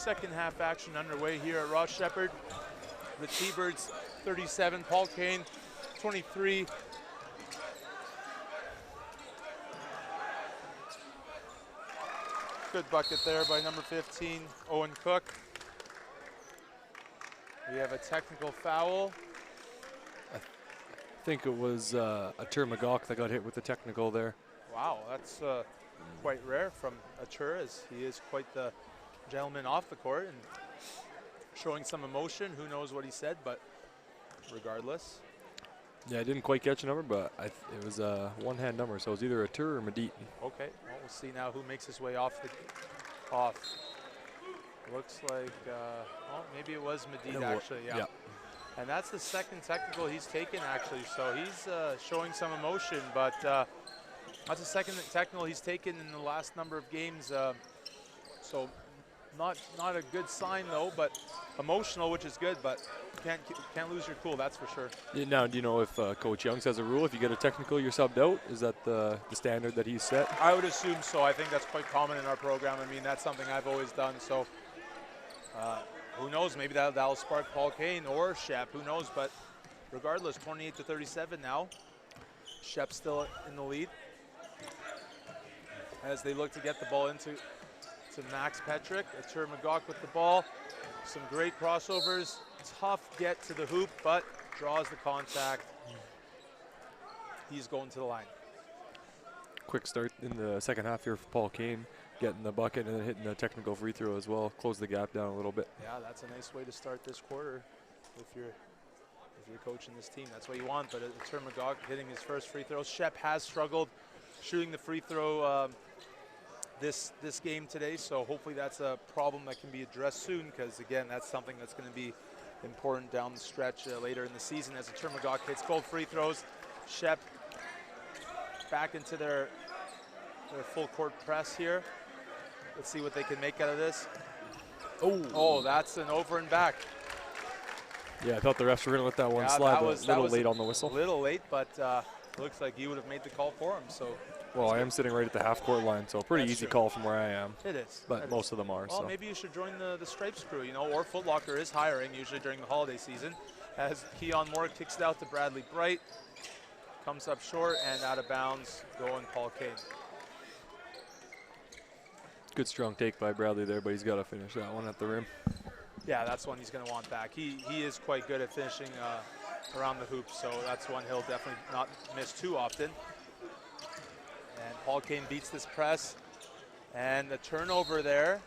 second half action underway here at Ross Sheppard. The T-Birds 37, Paul Kane 23. Good bucket there by number 15, Owen Cook. We have a technical foul. I think it was Atur McGough that got hit with the technical there. Wow, that's quite rare from Atur, as he is quite the gentleman off the court and showing some emotion. Who knows what he said, but regardless. Yeah, I didn't quite catch a number, but it was a one-hand number, so it was either Atur or Medit. Okay, well, we'll see now who makes his way off. Looks like, well, maybe it was Medit actually, yeah. And that's the second technical he's taken actually, so he's showing some emotion, but that's the second technical he's taken in the last number of games. So not a good sign though, but emotional, which is good, but can't lose your cool, that's for sure. Yeah, now, do you know if Coach Youngs has a rule, if you get a technical, you're subbed out? Is that the standard that he's set? I would assume so. I think that's quite common in our program. I mean, that's something I've always done, so who knows, maybe that'll spark Paul Kane or Shep, who knows, but regardless, 28-37 now. Shep still in the lead as they look to get the ball into Max Petrick. Atur McGough with the ball. Some great crossovers. Tough get to the hoop, but draws the contact. He's going to the line. Quick start in the second half here for Paul Kane, getting the bucket and then hitting the technical free throw as well. Close the gap down a little bit. Yeah, that's a nice way to start this quarter if you're coaching this team. That's what you want, but Atur McGough hitting his first free throw. Shep has struggled shooting the free throw this game today, so hopefully that's a problem that can be addressed soon, because again, that's something that's going to be important down the stretch later in the season as Atur McGough hits both free throws. Shep back into their full court press here. Let's see what they can make out of this. Oh, that's an over and back. Yeah, I thought the refs were going to let that one slide, but a little late on the whistle. A little late, but looks like you would have made the call for him. So. Well, I am sitting right at the half-court line, so pretty easy call from where I am. It is. But most of them are. Well, maybe you should join the Stripes crew, you know, or Foot Locker is hiring, usually during the holiday season. As Keon Moore kicks it out to Bradley Bright. Comes up short and out of bounds, going Paul Kane. Good strong take by Bradley there, but he's got to finish that one at the rim. Yeah, that's one he's going to want back. He is quite good at finishing around the hoop, so that's one he'll definitely not miss too often. And Paul Kane beats this press, and the turnover there,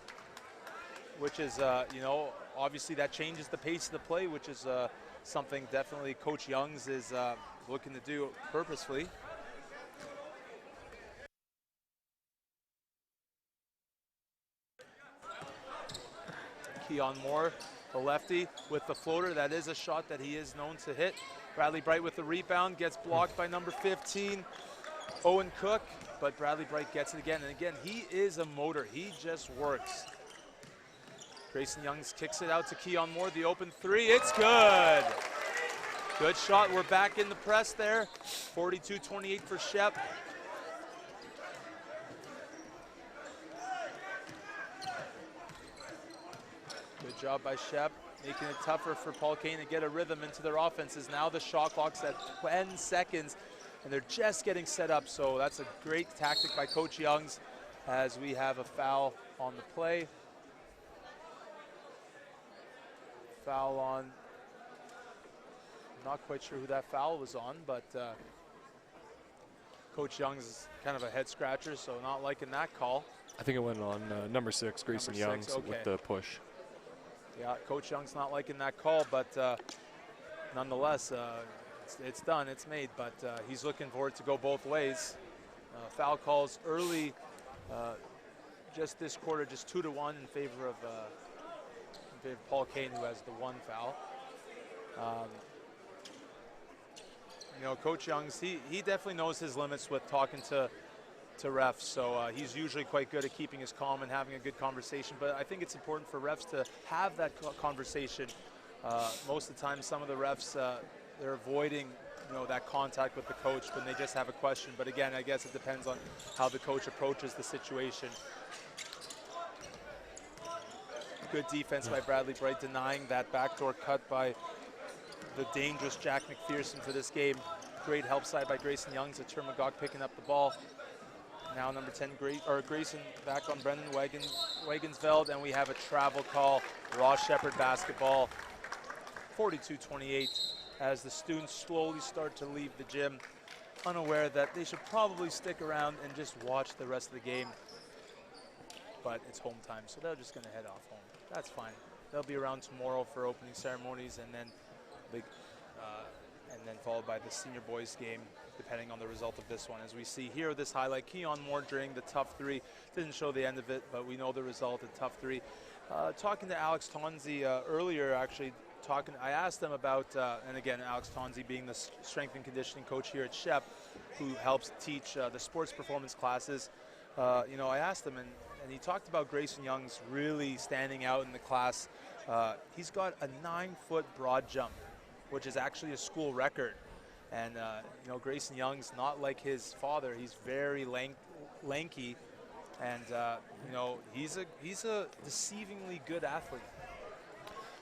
which is, you know, obviously that changes the pace of the play, which is something definitely Coach Youngs is looking to do purposefully. Keon Moore, the lefty, with the floater. That is a shot that he is known to hit. Bradley Bright with the rebound, gets blocked by number 15, Owen Cook, but Bradley Bright gets it again. And again, he is a motor. He just works. Grayson Youngs kicks it out to Keon Moore, the open three. It's good. Good shot. We're back in the press there. 42-28 for Shep. Good job by Shep, making it tougher for Paul Kane to get a rhythm into their offenses. Now the shot clock's at 10 seconds, and they're just getting set up. So that's a great tactic by Coach Youngs as we have a foul on the play. Foul on, I'm not quite sure who that foul was on, but Coach Youngs is kind of a head scratcher, so not liking that call. I think it went on number 6, Grayson Youngs, okay, with the push. Yeah, Coach Young's not liking that call, but nonetheless, it's done, it's made, but he's looking for it to go both ways. Foul calls early, just this quarter, just 2-1 in favor of Paul Kane, who has the one foul. You know, Coach Youngs, he definitely knows his limits with talking to refs, so he's usually quite good at keeping his calm and having a good conversation, but I think it's important for refs to have that conversation. Most of the time, some of the refs, they're avoiding, you know, that contact with the coach when they just have a question, but again, I guess it depends on how the coach approaches the situation. Good defense by Bradley Bright, denying that backdoor cut by the dangerous Jack McPherson for this game. Great help side by Grayson Youngs. Termagog picking up the ball. Now number 10, Grayson back on Brendan Wagensveld, and we have a travel call. Ross Sheppard basketball, 42-28, as the students slowly start to leave the gym, unaware that they should probably stick around and just watch the rest of the game. But it's home time, so they're just going to head off home. That's fine. They'll be around tomorrow for opening ceremonies, and then followed by the senior boys game, depending on the result of this one. As we see here, this highlight, Keon Moore during the tough three. Didn't show the end of it, but we know the result of tough three. Talking to Alex Tonzi earlier, actually, I asked him about, and again, Alex Tonzi being the strength and conditioning coach here at Shep, who helps teach the sports performance classes. I asked him, and he talked about Grayson Young's really standing out in the class. He's got a 9-foot broad jump, which is actually a school record. And, Grayson Young's not like his father. He's very lanky, and, he's a deceivingly good athlete.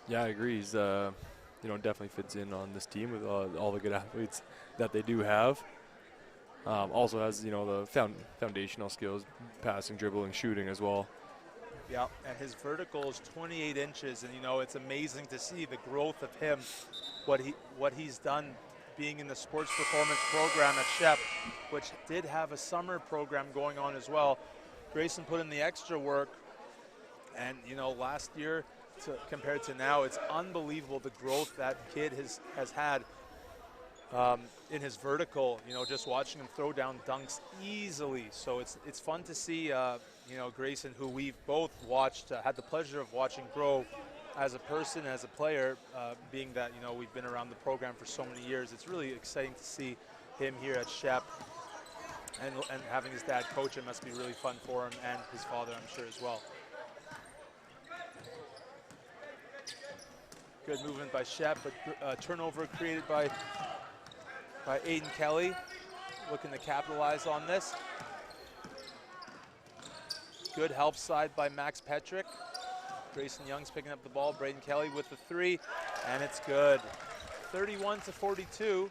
Yeah, I agree. He's, definitely fits in on this team with all the good athletes that they do have. Also has, the foundational skills, passing, dribbling, shooting as well. Yeah, and his vertical is 28 inches, and, it's amazing to see the growth of him, what he's done being in the sports performance program at Shep, which did have a summer program going on as well. Grayson put in the extra work, and, last year compared to now, it's unbelievable the growth that kid has had in his vertical, just watching him throw down dunks easily. So it's fun to see, Grayson, who we've both watched, had the pleasure of watching grow as a person, as a player, being that, we've been around the program for so many years. It's really exciting to see him here at Shep, and having his dad coach him must be really fun for him, and his father, I'm sure, as well. Good movement by Shep, but turnover created by Aiden Kelly, looking to capitalize on this. Good help side by Max Petrick. Grayson Young's picking up the ball. Braden Kelly with the three, and it's good. 31-42.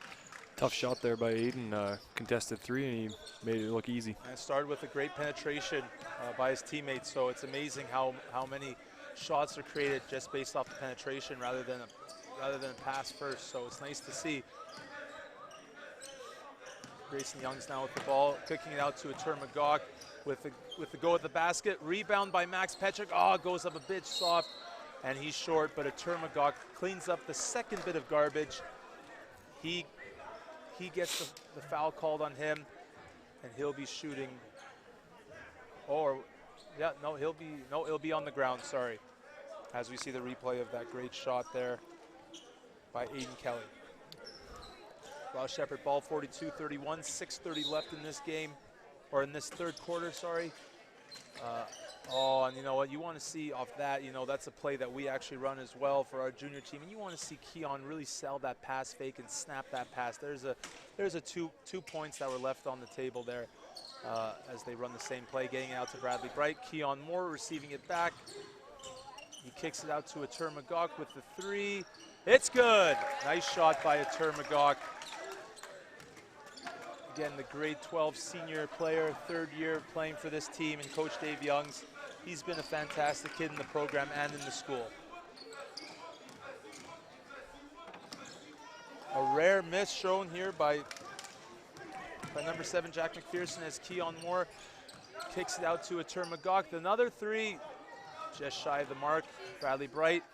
Tough shot there by Aiden, contested three, and he made it look easy. And it started with a great penetration by his teammates, so it's amazing how many shots are created just based off the penetration rather than a pass first. So it's nice to see. Grayson Young's now with the ball, kicking it out to Termagog with the go at the basket. Rebound by Max Petrick. Oh, goes up a bit soft, and he's short, but Termagog cleans up the second bit of garbage. He gets the foul called on him, and he'll be shooting. He'll be on the ground, sorry, as we see the replay of that great shot there by Aiden Kelly. Ross Sheppard ball, 42-31, 6:30 left in this game, or in this third quarter, sorry. And you know what, you want to see off that, that's a play that we actually run as well for our junior team, and you want to see Keon really sell that pass fake and snap that pass. There's a two points that were left on the table there as they run the same play, getting it out to Bradley Bright. Keon Moore receiving it back. He kicks it out to Termagog with the three. It's good. Nice shot by Termagog. Again, the grade 12 senior player, third year playing for this team, and Coach Dave Youngs. He's been a fantastic kid in the program and in the school. A rare miss shown here by number 7, Jack McPherson, as Keon Moore kicks it out to Termagog. Another three, just shy of the mark. Bradley Bright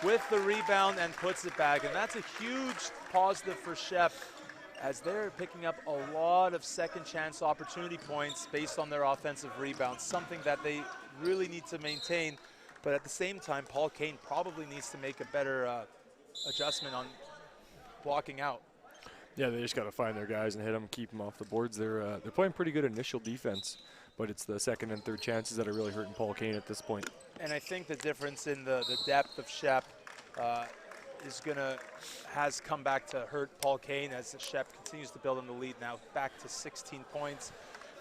with the rebound and puts it back, and that's a huge positive for Shep, as they're picking up a lot of second chance opportunity points based on their offensive rebounds, something that they really need to maintain. But at the same time, Paul Kane probably needs to make a better adjustment on blocking out. Yeah, they just got to find their guys and hit them, keep them off the boards. They're playing pretty good initial defense, but it's the second and third chances that are really hurting Paul Kane at this point. And I think the difference in the depth of Shep has come back to hurt Paul Kane, as Shep continues to build on the lead now, back to 16 points.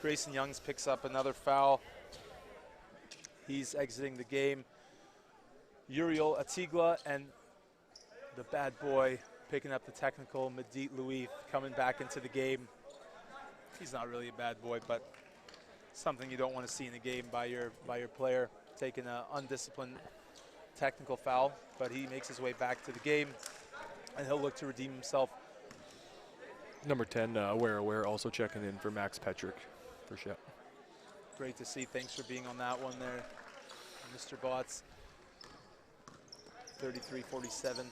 Grayson Youngs picks up another foul. He's exiting the game. Uriel Atigla, and the bad boy picking up the technical, Medit Louis, coming back into the game. He's not really a bad boy, but something you don't want to see in the game by your player, taking an undisciplined technical foul, but he makes his way back to the game, and he'll look to redeem himself. Number 10, Aware, also checking in for Max Petrick for Shep. Great to see. Thanks for being on that one there, Mr. Botts. 33-47,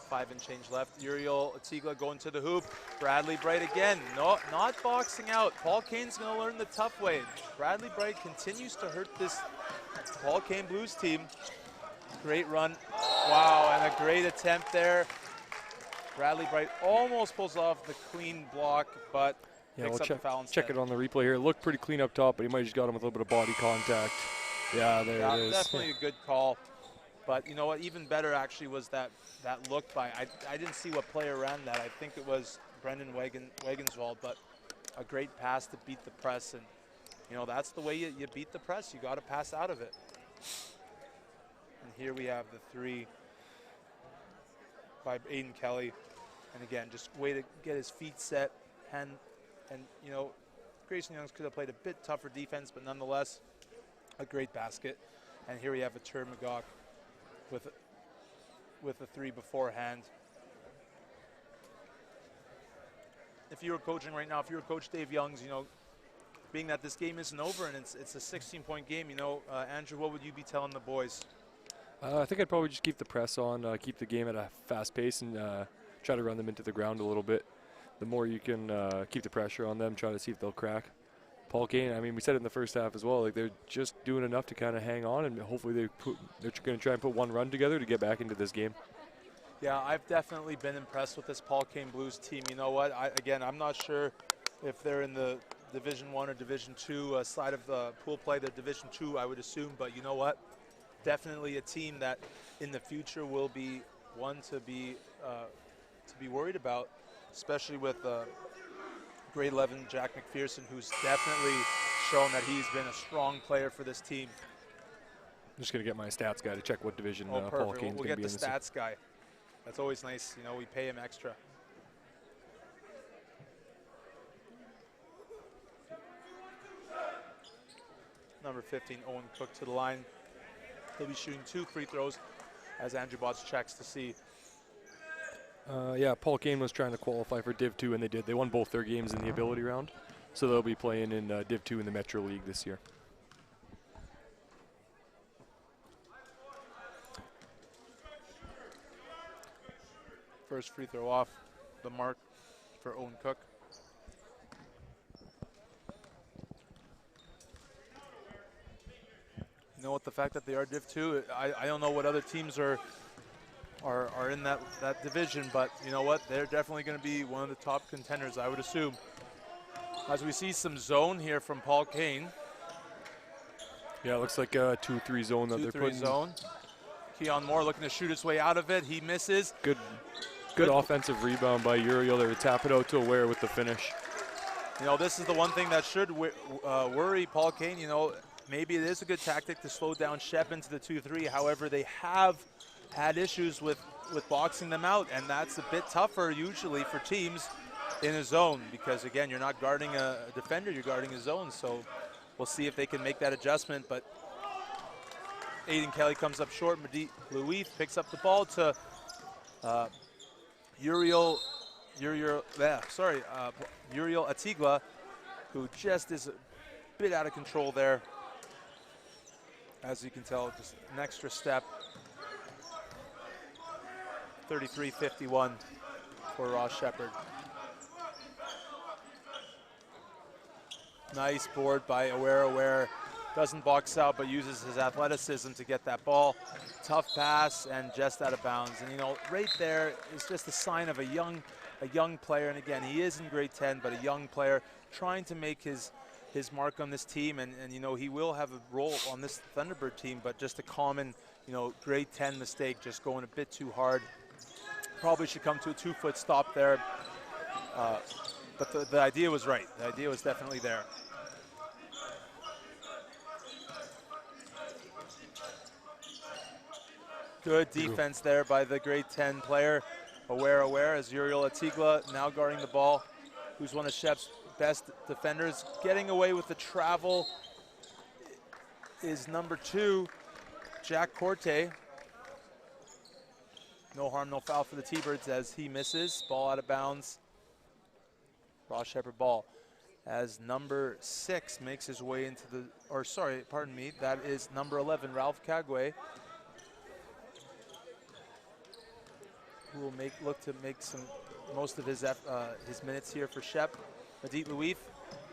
5 and change left. Uriel Atigla going to the hoop. Bradley Bright again, no, not boxing out. Paul Kane's going to learn the tough way. Bradley Bright continues to hurt this Paul Kane Blues team. Great run. Wow, and a great attempt there. Bradley Bright almost pulls off the clean block, but picks up the foul instead. Check it on the replay here. It looked pretty clean up top, but he might have just got him with a little bit of body contact. Yeah, there it is. Definitely a good call. But you know what, even better actually was that look by, I didn't see what player ran that. I think it was Brendan Wagenswald, but a great pass to beat the press. And you know, that's the way you beat the press. You got to pass out of it. And here we have the three by Aiden Kelly. And again, just way to get his feet set. And you know, Grayson Youngs could have played a bit tougher defense, but nonetheless, a great basket. And here we have a Magog with a three beforehand. If you were coaching right now, if you were Coach Dave Youngs, you know, being that this game isn't over and it's a 16-point game, you know, Andrew, what would you be telling the boys? I think I'd probably just keep the press on, keep the game at a fast pace, and try to run them into the ground a little bit. The more you can keep the pressure on them, try to see if they'll crack. Paul Kane, I mean, we said it in the first half as well, like they're just doing enough to kind of hang on, and hopefully they're going to try and put one run together to get back into this game. Yeah, I've definitely been impressed with this Paul Kane Blues team. You know what? Again, I'm not sure if they're in the Division 1 or Division 2 side of the pool play. They're Division 2, I would assume. But you know what? Definitely a team that in the future will be one to be worried about, especially with grade 11 Jack McPherson, who's definitely shown that he's been a strong player for this team. I'm just going to get my stats guy to check what division Paul Kane's going to be in. We'll get the stats guy. That's always nice. You know, we pay him extra. Number 15, Owen Cook to the line. He'll be shooting 2 free throws as Andrew Botts checks to see. Yeah, Paul Kane was trying to qualify for Div 2, and they did. They won both their games in the ability round, so they'll be playing in Div 2 in the Metro League this year. First free throw off the mark for Owen Cook. You know what, the fact that they are Div 2, I don't know what other teams are in that division, but you know what, they're definitely going to be one of the top contenders, I would assume. As we see some zone here from Paul Kane. Yeah, it looks like a 2-3 zone that they're putting. 2-3 zone. Keon Moore looking to shoot his way out of it. He misses. Good offensive rebound by Uriel there to tap it out to Aware with the finish. You know, this is the one thing that should worry Paul Kane. You know, maybe it is a good tactic to slow down Shep into the 2-3. However, they have had issues with boxing them out, and that's a bit tougher usually for teams in a zone because, again, you're not guarding a defender, you're guarding a zone. So we'll see if they can make that adjustment. But Aiden Kelly comes up short. Medit Louis picks up the ball to Uriel Atigla, who just is a bit out of control there. As you can tell, just an extra step. 33-51 for Ross Sheppard. Nice board by Aware. Doesn't box out, but uses his athleticism to get that ball. Tough pass and just out of bounds. And you know, right there is just a sign of a young player. And again, he is in grade 10, but a young player trying to make his mark on this team. And you know, he will have a role on this Thunderbird team, but just a common, you know, grade 10 mistake, just going a bit too hard. Probably should come to a 2-foot stop there. But the idea was right. The idea was definitely there. Good defense there by the grade 10 player. Aware as Uriel Atigla now guarding the ball, who's one of Shep's best defenders. Getting away with the travel is number 2, Jack Corte. No harm, no foul for the T-Birds as he misses. Ball out of bounds. Ross Sheppard ball. As number 6 makes his way into the, or sorry, pardon me, that is number 11, Ralph Kagwe, who will look to make most of his minutes here for Shep. Adit Louif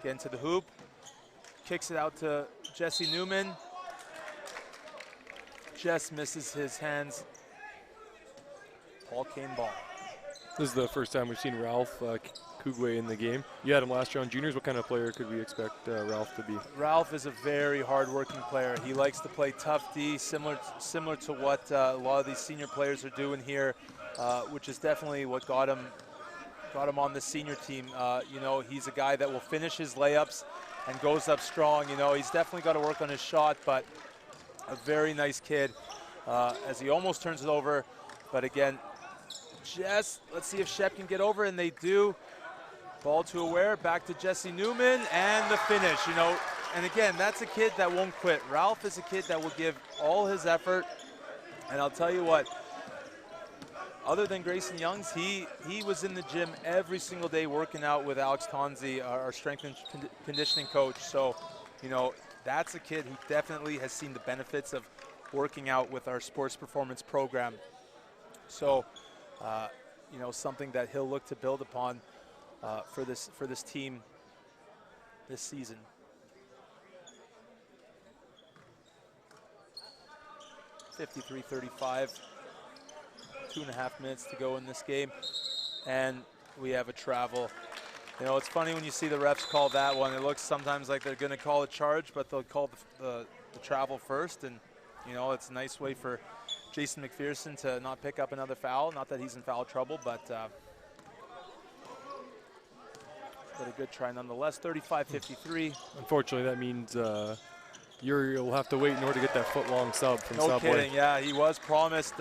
getting to the hoop, kicks it out to Jesse Newman. Just misses his hands. Paul Kane ball. This is the first time we've seen Ralph Kugwe in the game. You had him last year on juniors. What kind of player could we expect Ralph to be? Ralph is a very hard-working player. He likes to play tough D, similar to what a lot of these senior players are doing here, which is definitely what got him on the senior team. You know, he's a guy that will finish his layups and goes up strong. You know, he's definitely got to work on his shot, but a very nice kid as he almost turns it over. But again, let's see if Shep can get over, and they do. Ball to Aware, back to Jesse Newman, and the finish, you know. And again, that's a kid that won't quit. Ralph is a kid that will give all his effort. And I'll tell you what, other than Grayson Youngs, he was in the gym every single day working out with Alex Tonzi, our strength and conditioning coach. So, you know, that's a kid who definitely has seen the benefits of working out with our sports performance program. So, you know, something that he'll look to build upon for this team this season. (53-35). 2.5 minutes to go in this game, and we have a travel. You know, it's funny when you see the refs call that one. It looks sometimes like they're going to call a charge, but they'll call the travel first, and you know, it's a nice way for Jason McPherson to not pick up another foul. Not that he's in foul trouble, but a good try nonetheless. 35-53. Unfortunately, that means you'll have to wait in order to get that foot-long sub from No Subway. kidding. Yeah, he was promised.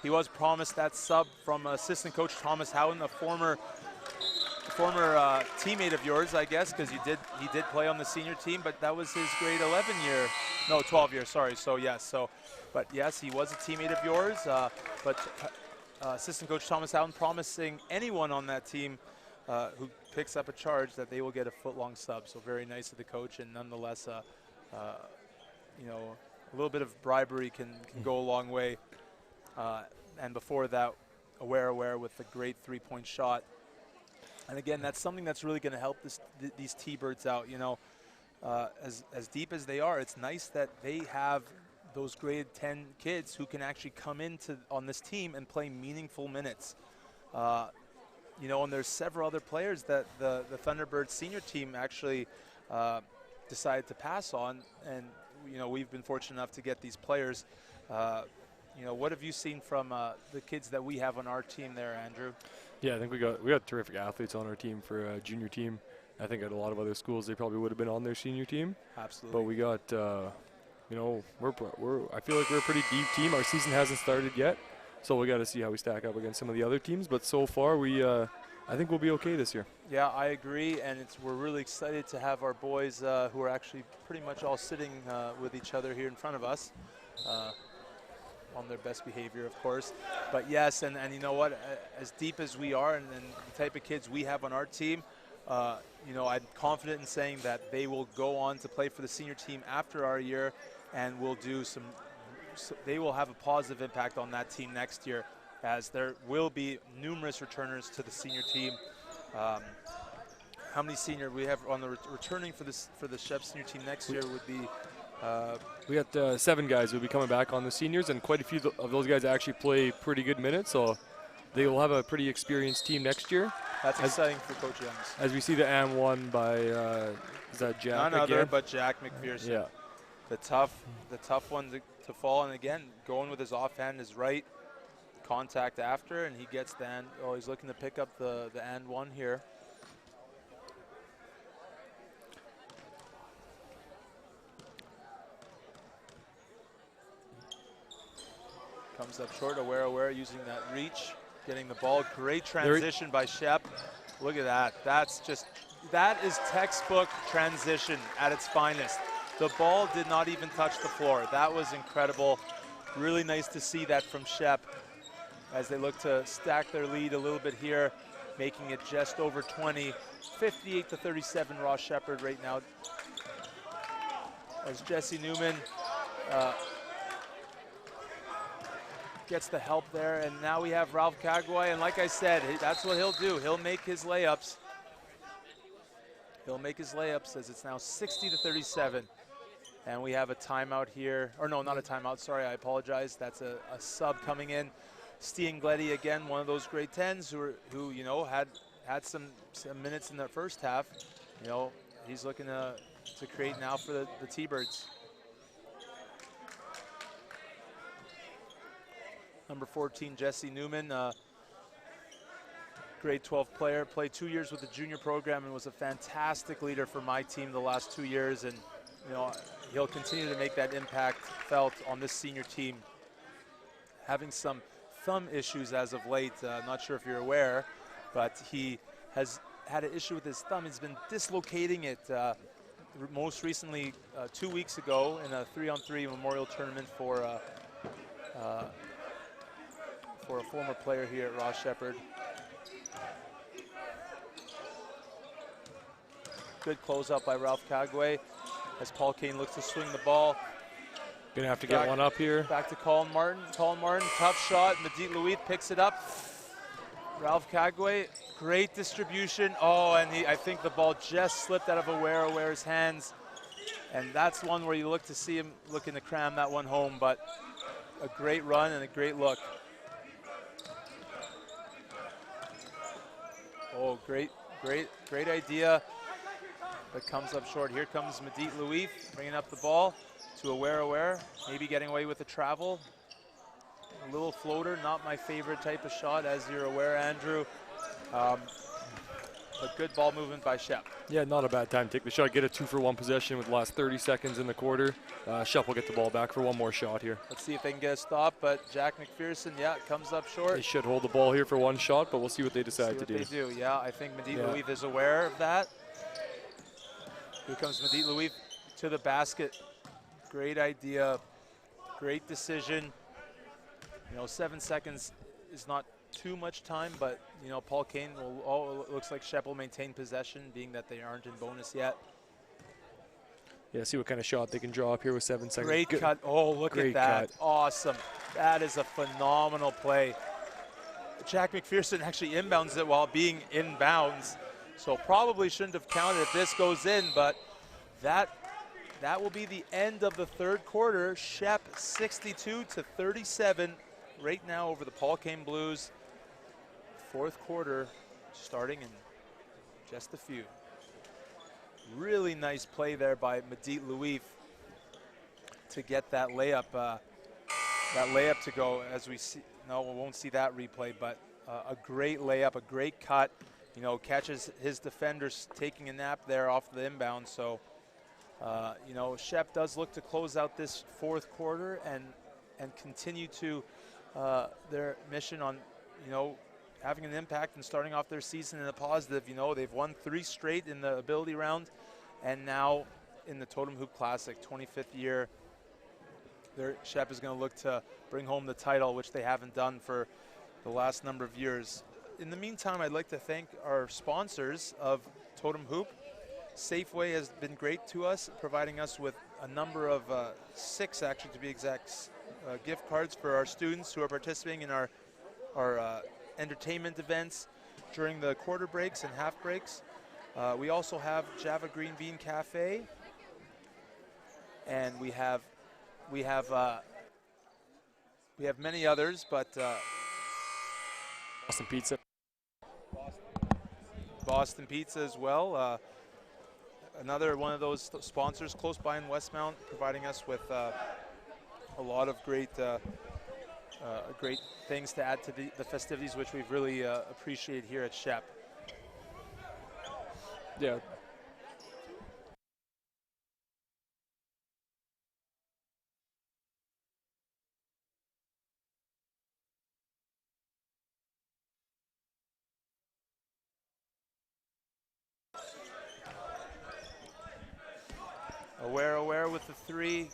He was promised that sub from assistant coach Thomas Howden, a former teammate of yours, I guess, because he did play on the senior team, but that was his grade 11 year, no, 12 year, sorry. So yes, but yes, he was a teammate of yours. But assistant coach Thomas Howden promising anyone on that team who picks up a charge that they will get a foot-long sub. So very nice of the coach, and nonetheless, you know, a little bit of bribery can go a long way. And before that, Aware with a great three-point shot. And again, that's something that's really going to help these T-Birds out. You know, as deep as they are, it's nice that they have those grade 10 kids who can actually come on this team and play meaningful minutes. You know, and there's several other players that the Thunderbirds senior team actually decided to pass on, and you know, we've been fortunate enough to get these players. You know, what have you seen from the kids that we have on our team there, Andrew? Yeah, I think we got terrific athletes on our team for a junior team. I think at a lot of other schools they probably would have been on their senior team. Absolutely. But we got, you know, I feel like we're a pretty deep team. Our season hasn't started yet, so we got to see how we stack up against some of the other teams. But so far, I think we'll be okay this year. Yeah, I agree, and we're really excited to have our boys who are actually pretty much all sitting with each other here in front of us. On their best behavior, of course. But yes, and you know what, as deep as we are and the type of kids we have on our team, you know, I'm confident in saying that they will go on to play for the senior team after our year, and will do they will have a positive impact on that team next year, as there will be numerous returners to the senior team. How many senior we have on the returning for the Shep senior team next year would be we got 7 guys who will be coming back on the seniors, and quite a few of those guys actually play pretty good minutes, so they will have a pretty experienced team next year. That's exciting for Coach Youngs. As we see the and one by, is that Jack None again? other but Jack McPherson. Yeah. The tough one to fall, and again, going with his offhand, his right contact after, and he gets the and, he's looking to pick up the and one here. Comes up short. Aware using that reach, getting the ball. Great transition by Shep. Look at that. That is textbook transition at its finest. The ball did not even touch the floor. That was incredible. Really nice to see that from Shep as they look to stack their lead a little bit here, making it just over 20. 58-37 Ross Sheppard right now. As Jesse Newman gets the help there, and now we have Ralph Kagwai, and like I said, that's what he'll do. He'll make his layups. He'll make his layups as it's now 60-37. And we have a timeout here, or no, not a timeout, sorry, I apologize. That's a sub coming in. Stian Gleddy, again, one of those grade 10s who you know, had some minutes in the first half. You know, he's looking to create now for the T-Birds. Number 14, Jesse Newman, grade 12 player, played 2 years with the junior program and was a fantastic leader for my team the last 2 years. And you know, he'll continue to make that impact felt on this senior team. Having some thumb issues as of late, not sure if you're aware, but he has had an issue with his thumb. He's been dislocating it most recently 2 weeks ago in a 3-on-3 memorial tournament for a former player here at Ross Sheppard. Good closeout by Ralph Kagwai as Paul Kane looks to swing the ball. Gonna have to get one up here. Back to Colin Martin. Colin Martin, tough shot. Medit Louis picks it up. Ralph Kagwai, great distribution. Oh, and I think the ball just slipped out of Aware's hands. And that's one where you look to see him looking to cram that one home, but a great run and a great look. Oh, great idea. But comes up short. Here comes Medit Louis bringing up the ball to Aware, maybe getting away with the travel. A little floater, not my favorite type of shot, as you're aware, Andrew. But good ball movement by Shep. Yeah, not a bad time to take the shot. Get a 2-for-1 possession with the last 30 seconds in the quarter. Shep will get the ball back for one more shot here. Let's see if they can get a stop, but Jack McPherson, yeah, comes up short. They should hold the ball here for one shot, but we'll see what they decide to do. They do, yeah. I think Medit Louis is aware of that. Here comes Medit Louis to the basket. Great idea, great decision. You know, 7 seconds is not too much time, but you know, Paul Kane looks like Shep will maintain possession, being that they aren't in bonus yet. Yeah, see what kind of shot they can draw up here with 7 seconds. Great cut. Oh, look at that. Awesome. That is a phenomenal play. Jack McPherson actually inbounds it while being inbounds, so probably shouldn't have counted if this goes in, but that will be the end of the third quarter. Shep 62-37 right now over the Paul Kane Blues. Fourth quarter starting in just a few. Really nice play there by Medit Louis to get that layup to go. As we see, no, we won't see that replay, but a great layup, a great cut. You know, catches his defenders taking a nap there off the inbound. So, you know, Shep does look to close out this fourth quarter and continue to their mission on, you know, having an impact and starting off their season in a positive. You know, they've won 3 straight in the ability round, and now in the Totem Hoop Classic, 25th year, Shep is going to look to bring home the title, which they haven't done for the last number of years. In the meantime, I'd like to thank our sponsors of Totem Hoop. Safeway has been great to us, providing us with a number of 6, actually to be exact, gift cards for our students who are participating in our entertainment events during the quarter breaks and half breaks. We also have Java Green Bean Cafe, and we have many others, but Boston Pizza. Boston Pizza as well. Another one of those sponsors close by in Westmount, providing us with a lot of great things to add to the festivities, which we've really appreciated here at Shep. Yeah, Aware with the 3.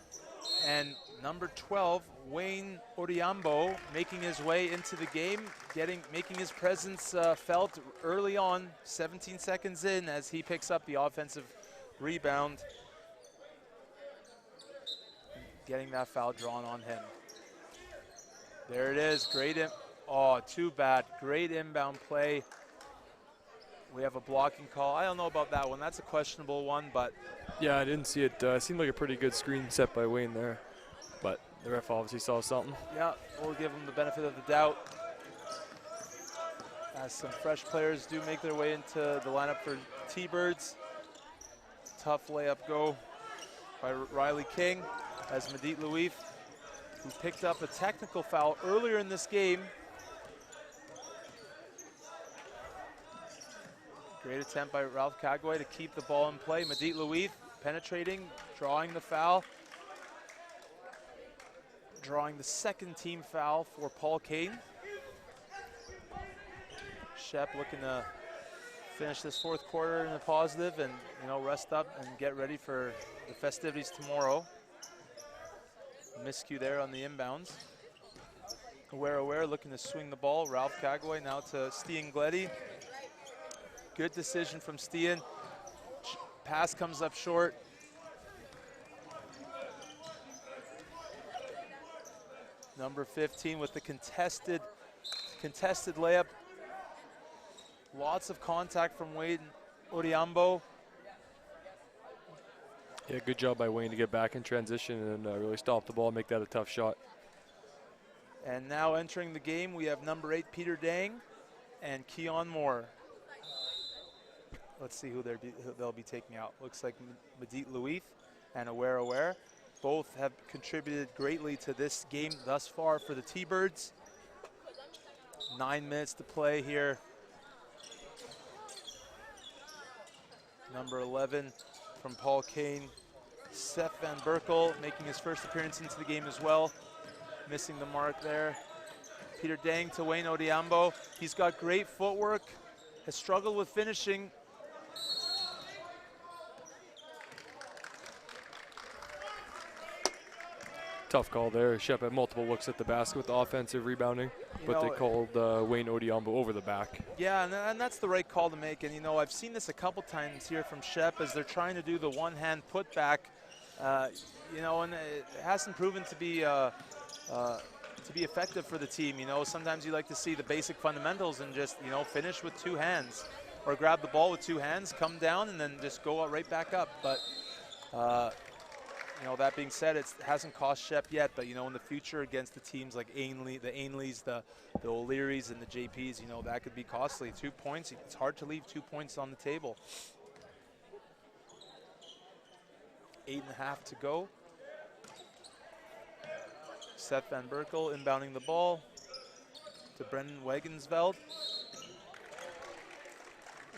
And number 12, Wayne Odhiambo, making his way into the game, making his presence felt early on, 17 seconds in, as he picks up the offensive rebound, getting that foul drawn on him. There it is, oh, too bad, great inbound play. We have a blocking call. I don't know about that one, that's a questionable one, but. Yeah, I didn't see it. Seemed like a pretty good screen set by Wayne there, but the ref obviously saw something. Yeah, we'll give him the benefit of the doubt, as some fresh players do make their way into the lineup for T-Birds. Tough layup go by Riley King, as Medit Louif, who picked up a technical foul earlier in this game. Great attempt by Ralph Kagway to keep the ball in play. Medit Louif penetrating, drawing the foul. Drawing the second team foul for Paul Kane. Shep looking to finish this fourth quarter in a positive and, rest up and get ready for the festivities tomorrow. Miscue there on the inbounds. Aware looking to swing the ball. Ralph Kagway now to Stian Gleddy. Good decision from Stian. Pass comes up short. Number 15 with the contested layup. Lots of contact from Wayne Odhiambo. Yeah, good job by Wayne to get back in transition and really stop the ball, make that a tough shot. And now entering the game, we have number 8, Peter Dang, and Keon Moore. Let's see who they'll be taking out. Looks like Medit Louif and Aware. Both have contributed greatly to this game thus far for the T-Birds. 9 minutes to play here. Number 11 from Paul Kane. Seth Van Berkel making his first appearance into the game as well. Missing the mark there. Peter Dang to Wayne Odhiambo. He's got great footwork, has struggled with finishing. Tough call there. Shep had multiple looks at the basket with the offensive rebounding, but they called Wayne Odhiambo over the back. Yeah, and that's the right call to make. And I've seen this a couple times here from Shep as they're trying to do the one-hand putback. And it hasn't proven to be effective for the team. Sometimes you like to see the basic fundamentals and just finish with 2 hands, or grab the ball with 2 hands, come down, and then just go right back up. But that being said, it hasn't cost Shep yet, but in the future against the teams like the Ainleys, the O'Learys, and the JPs, that could be costly. 2 points, it's hard to leave 2 points on the table. 8.5 to go. Seth Van Berkel inbounding the ball to Brendan Wagensveld.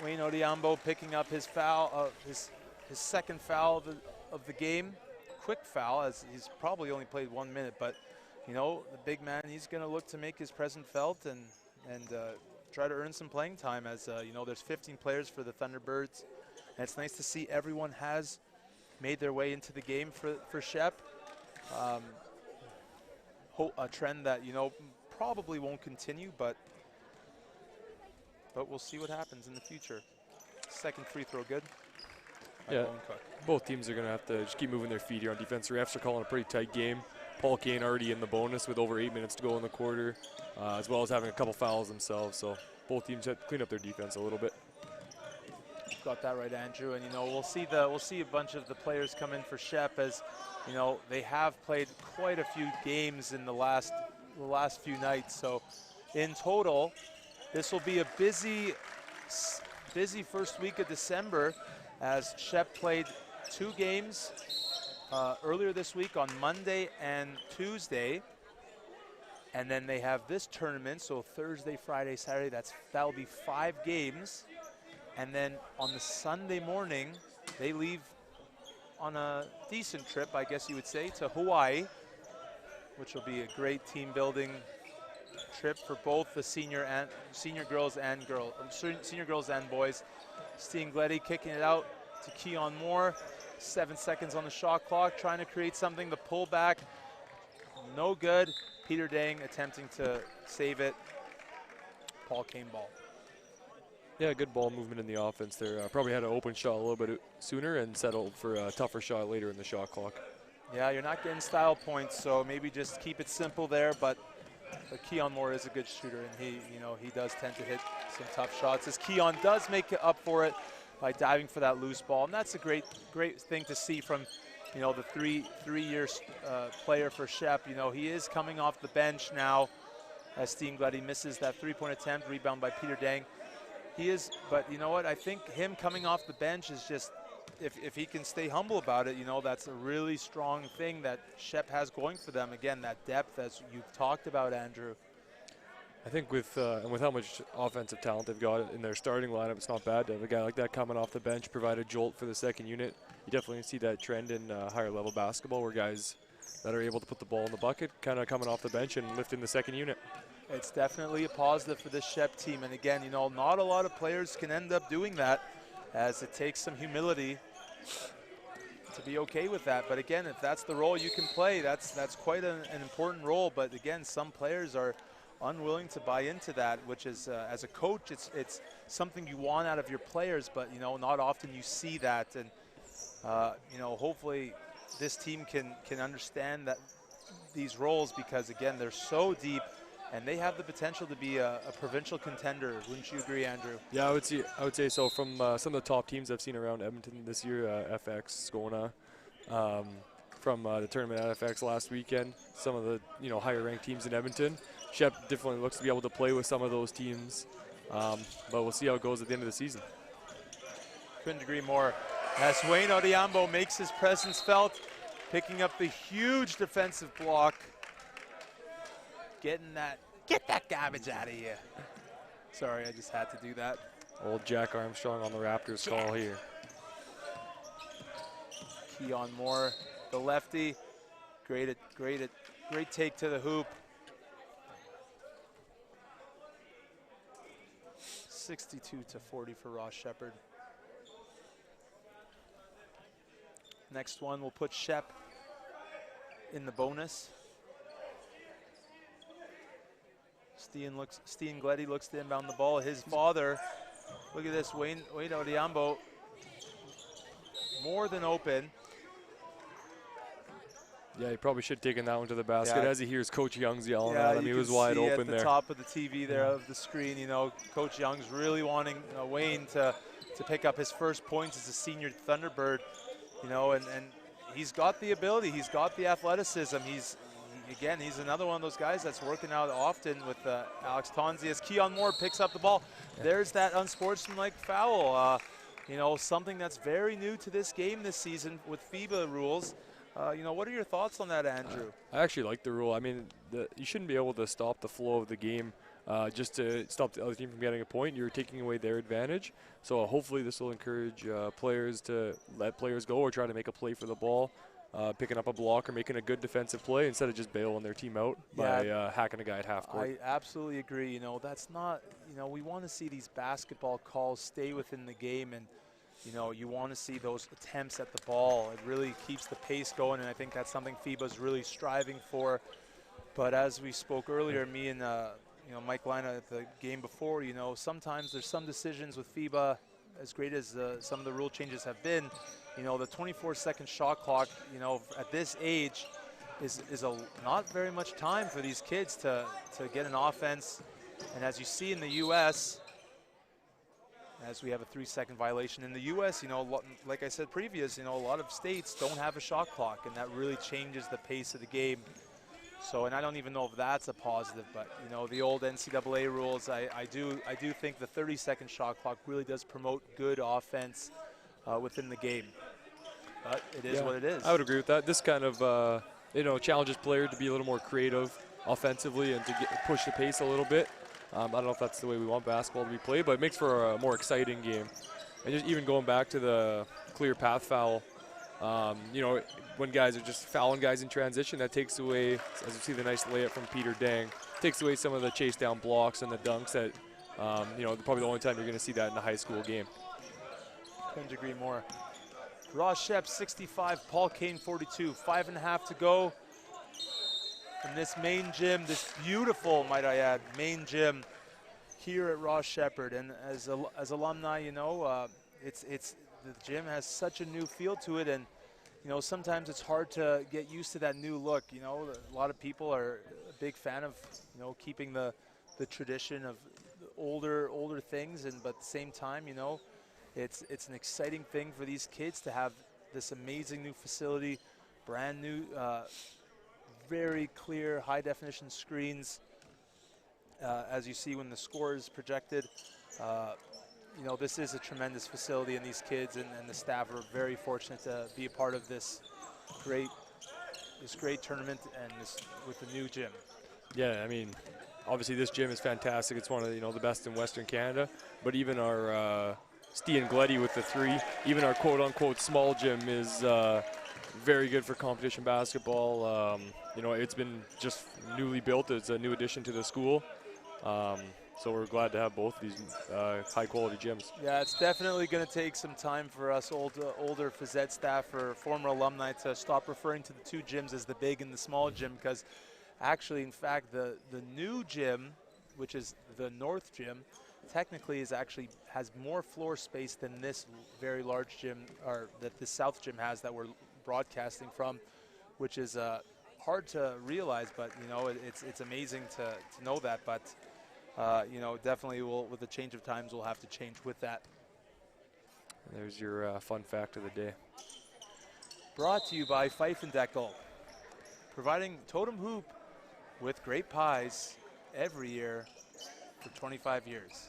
Wayne Odhiambo picking up his foul, his second foul of the game. Quick foul, as he's probably only played 1 minute, but the big man, he's going to look to make his presence felt and try to earn some playing time, as there's 15 players for the Thunderbirds, and it's nice to see everyone has made their way into the game for Shep. A trend that probably won't continue, but we'll see what happens in the future. Second free throw good. Yeah, both teams are going to have to just keep moving their feet here on defense. The refs are calling a pretty tight game. Paul Kane already in the bonus with over 8 minutes to go in the quarter, as well as having a couple fouls themselves. So both teams have to clean up their defense a little bit. Got that right, Andrew. And we'll see a bunch of the players come in for Shep, as they have played quite a few games in the last few nights. So in total, this will be a busy first week of December, as Shep played 2 games earlier this week on Monday and Tuesday. And then they have this tournament, so Thursday, Friday, Saturday, that'll be 5 games. And then on the Sunday morning, they leave on a decent trip, I guess you would say, to Hawaii, which will be a great team building trip for both the senior girls and boys. Stian Gleddy kicking it out to Keon Moore. 7 seconds on the shot clock, trying to create something. The pullback, no good. Peter Dang attempting to save it. Paul Kane ball. Yeah, good ball movement in the offense there. Probably had an open shot a little bit sooner and settled for a tougher shot later in the shot clock. Yeah, you're not getting style points, so maybe just keep it simple there. But Keon Moore is a good shooter, and he does tend to hit some tough shots. As Keon does make it up for it by diving for that loose ball, and that's a great thing to see from the three-year player for Shep. He is coming off the bench now, as Steen Gleddy misses that three-point attempt, rebound by Peter Dang. He is, but you know what? I think him coming off the bench is just, if he can stay humble about it, that's a really strong thing that Shep has going for them. Again, that depth, as you've talked about, Andrew. I think with how much offensive talent they've got in their starting lineup, it's not bad to have a guy like that coming off the bench, provide a jolt for the second unit. You definitely see that trend in higher level basketball, where guys that are able to put the ball in the bucket kind of coming off the bench and lifting the second unit. It's definitely a positive for this Shep team. And again, not a lot of players can end up doing that, as it takes some humility to be okay with that. But again, if that's the role you can play, that's quite an important role. But again, some players are unwilling to buy into that, which is, as a coach, it's something you want out of your players, but not often you see that. And hopefully this team can understand that these roles, because again, they're so deep and they have the potential to be a provincial contender. Wouldn't you agree, Andrew? Yeah, I would say so. From some of the top teams I've seen around Edmonton this year, FX, Skona, from the tournament at FX last weekend, some of the higher ranked teams in Edmonton. Shep definitely looks to be able to play with some of those teams, but we'll see how it goes at the end of the season. Couldn't agree more. As Wayne Odhiambo makes his presence felt, picking up the huge defensive block, get that garbage out of here. Sorry, I just had to do that. Old Jack Armstrong on the Raptors call here. Keon Moore, the lefty, great take to the hoop. 62-40 for Ross Sheppard. Next one will put Shep in the bonus. Steen Gleddy looks to inbound the ball. His father, look at this, Wayne Odhiambo, more than open. Yeah, he probably should have taken that one to the basket. Yeah. As he hears Coach Young's yelling at him, he was wide open there. At the top of the TV there of the screen, Coach Young's really wanting Wayne to pick up his first points as a senior Thunderbird, and he's got the ability, he's got the athleticism. He's another one of those guys that's working out often with Alex Tonzi. As Keon Moore picks up the ball, there's that unsportsmanlike foul. Something that's very new to this game this season with FIBA rules. What are your thoughts on that, Andrew? I actually like the rule. I mean, you shouldn't be able to stop the flow of the game just to stop the other team from getting a point. You're taking away their advantage. So hopefully this will encourage players to let players go or try to make a play for the ball, picking up a block or making a good defensive play instead of just bailing their team out by hacking a guy at half court. I absolutely agree. That's not, we want to see these basketball calls stay within the game, and you want to see those attempts at the ball. It really keeps the pace going, and I think that's something FIBA's really striving for. But as we spoke earlier, me and Mike Lina at the game before, sometimes there's some decisions with FIBA, as great as some of the rule changes have been, the 24-second shot clock, at this age is not very much time for these kids to get an offense. And as you see in the U.S., as we have a 3-second violation in the U.S., like I said previous, a lot of states don't have a shot clock, and that really changes the pace of the game. So, and I don't even know if that's a positive, but the old NCAA rules, I do think the 30-second shot clock really does promote good offense within the game. But it is what it is. I would agree with that. This kind of challenges players to be a little more creative offensively and to push the pace a little bit. I don't know if that's the way we want basketball to be played, but it makes for a more exciting game. And just even going back to the clear path foul, when guys are just fouling guys in transition, that takes away, as you see the nice layup from Peter Dang, takes away some of the chase down blocks and the dunks that, probably the only time you're going to see that in a high school game. Couldn't agree more. Ross Shep 65, Paul Kane 42. 5.5 to go in this main gym, this beautiful, might I add, main gym here at Ross Sheppard. And as alumni, you know, the gym has such a new feel to it, and you know, sometimes it's hard to get used to that new look. You know, a lot of people are a big fan of, you know, keeping the tradition of the older things, but at the same time, you know, it's an exciting thing for these kids to have this amazing new facility, brand new, very clear, high definition screens. As you see when the score is projected, you know, this is a tremendous facility, and these kids and the staff are very fortunate to be a part of this great tournament and with the new gym. Yeah, I mean, obviously this gym is fantastic. It's one of, you know, the best in Western Canada. But even our Stian Gleddy with the 3, even our quote-unquote small gym is very good for competition basketball. You know, it's been just newly built. It's a new addition to the school. So we're glad to have both of these high-quality gyms. Yeah, it's definitely going to take some time for us older phys ed staff or former alumni to stop referring to the 2 gyms as the big and the small gym, because actually, in fact, the new gym, which is the North Gym, technically has more floor space than this very large gym, or that the South Gym has that we're broadcasting from, which is hard to realize, but you know, it's amazing to know that. But you know, definitely with the change of times, we'll have to change with that. There's your fun fact of the day. Brought to you by Pfeifendeckel, providing Totem Hoop with great pies every year for 25 years.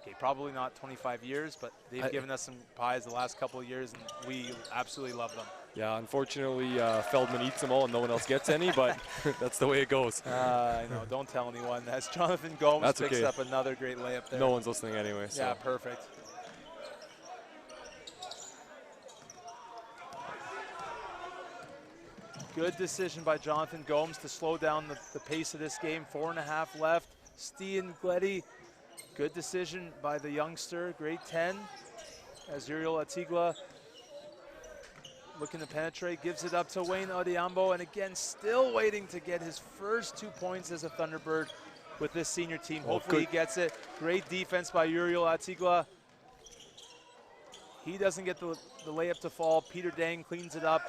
Okay, probably not 25 years, but they've given us some pies the last couple of years, and we absolutely love them. Yeah, unfortunately, Feldman eats them all and no one else gets any, but that's the way it goes. I know, don't tell anyone. As Jonathan Gomes picks up another great layup there. No one's listening anyway. So. Yeah, perfect. Good decision by Jonathan Gomes to slow down the pace of this game. 4.5 left. Stian Gleddy, good decision by the youngster, grade 10. As Uriel Atigla looking to penetrate, gives it up to Wayne Odhiambo, and again, still waiting to get his first 2 points as a Thunderbird with this senior team. Hopefully he gets it. Great defense by Uriel Atigla. He doesn't get the layup to fall. Peter Dang cleans it up.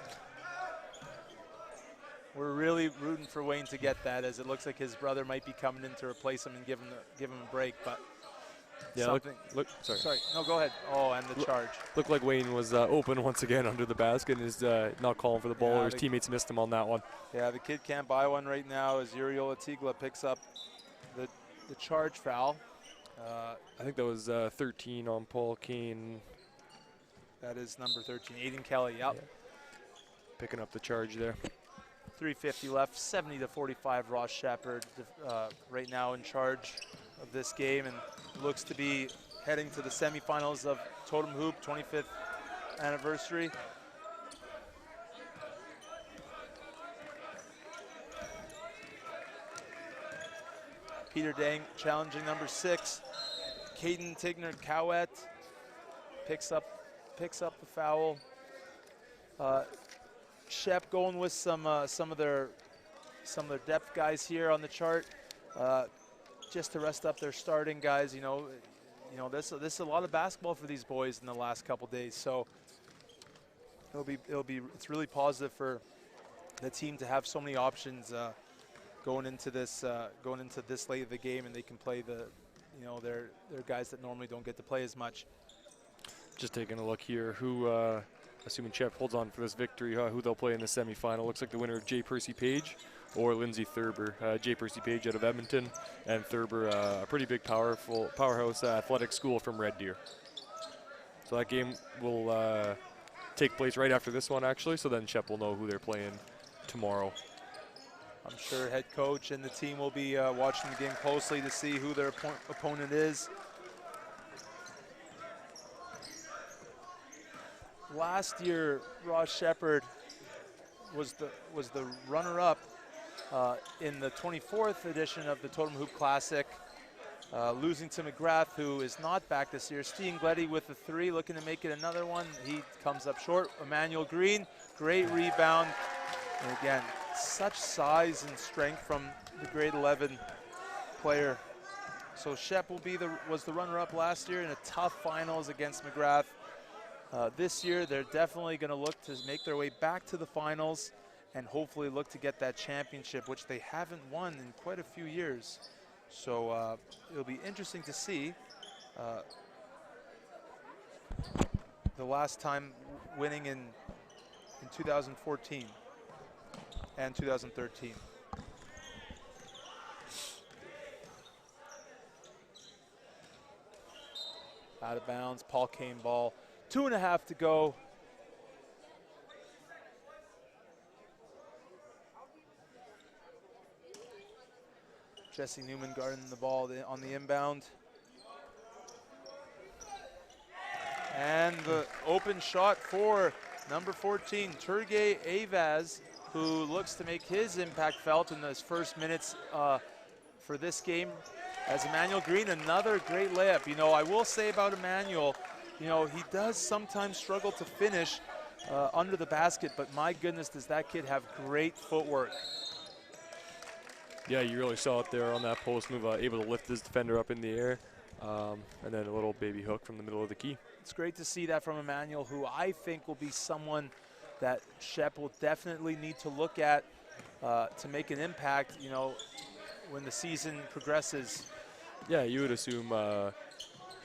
We're really rooting for Wayne to get that, as it looks like his brother might be coming in to replace him and give him a break. But yeah, sorry. No, go ahead. Oh, and the charge. Looked like Wayne was open once again under the basket and is not calling for the ball, or his teammates missed him on that one. Yeah, the kid can't buy one right now as Uriel Atigla picks up the charge foul. I think that was 13 on Paul Kane. That is number 13, Aiden Kelly, yep. Yeah. Picking up the charge there. 3:50 left, 70-45 Ross Sheppard right now in charge of this game, and looks to be heading to the semifinals of Totem Hoop 25th anniversary. Peter Dang challenging number 6. Caden Tigner-Cowett picks up the foul. Shep going with some of their depth guys here on the chart, just to rest up their starting guys. You know, this is a lot of basketball for these boys in the last couple days, so it's really positive for the team to have so many options going into this late of the game, and they can play their guys that normally don't get to play as much. Just taking a look here, who assuming Shep holds on for this victory, who they'll play in the semifinal. Looks like the winner of J. Percy Page or Lindsay Thurber. J. Percy Page out of Edmonton, and Thurber, a pretty big powerhouse athletic school from Red Deer. So that game will take place right after this one, actually, so then Shep will know who they're playing tomorrow. I'm sure head coach and the team will be watching the game closely to see who their opponent is. Last year, Ross Sheppard was the runner-up in the 24th edition of the Totem Hoop Classic. losing to McGrath, who is not back this year. Stiengletti with the 3, looking to make it another one. He comes up short. Emmanuel Green, great rebound. And again, such size and strength from the grade 11 player. So Shep was the runner-up last year in a tough finals against McGrath. This year, they're definitely going to look to make their way back to the finals and hopefully look to get that championship, which they haven't won in quite a few years. So it'll be interesting to see the last time winning in 2014 and 2013. Out of bounds, Paul Kane ball. 2.5 to go. Jesse Newman guarding the ball on the inbound. And the open shot for number 14, Turgay Avaz, who looks to make his impact felt in those first minutes for this game. As Emmanuel Green, another great layup. You know, I will say about Emmanuel, you know, he does sometimes struggle to finish under the basket, but my goodness, does that kid have great footwork. Yeah, you really saw it there on that post move, able to lift his defender up in the air, and then a little baby hook from the middle of the key. It's great to see that from Emmanuel, who I think will be someone that Shep will definitely need to look at to make an impact, you know, when the season progresses. Yeah, you would assume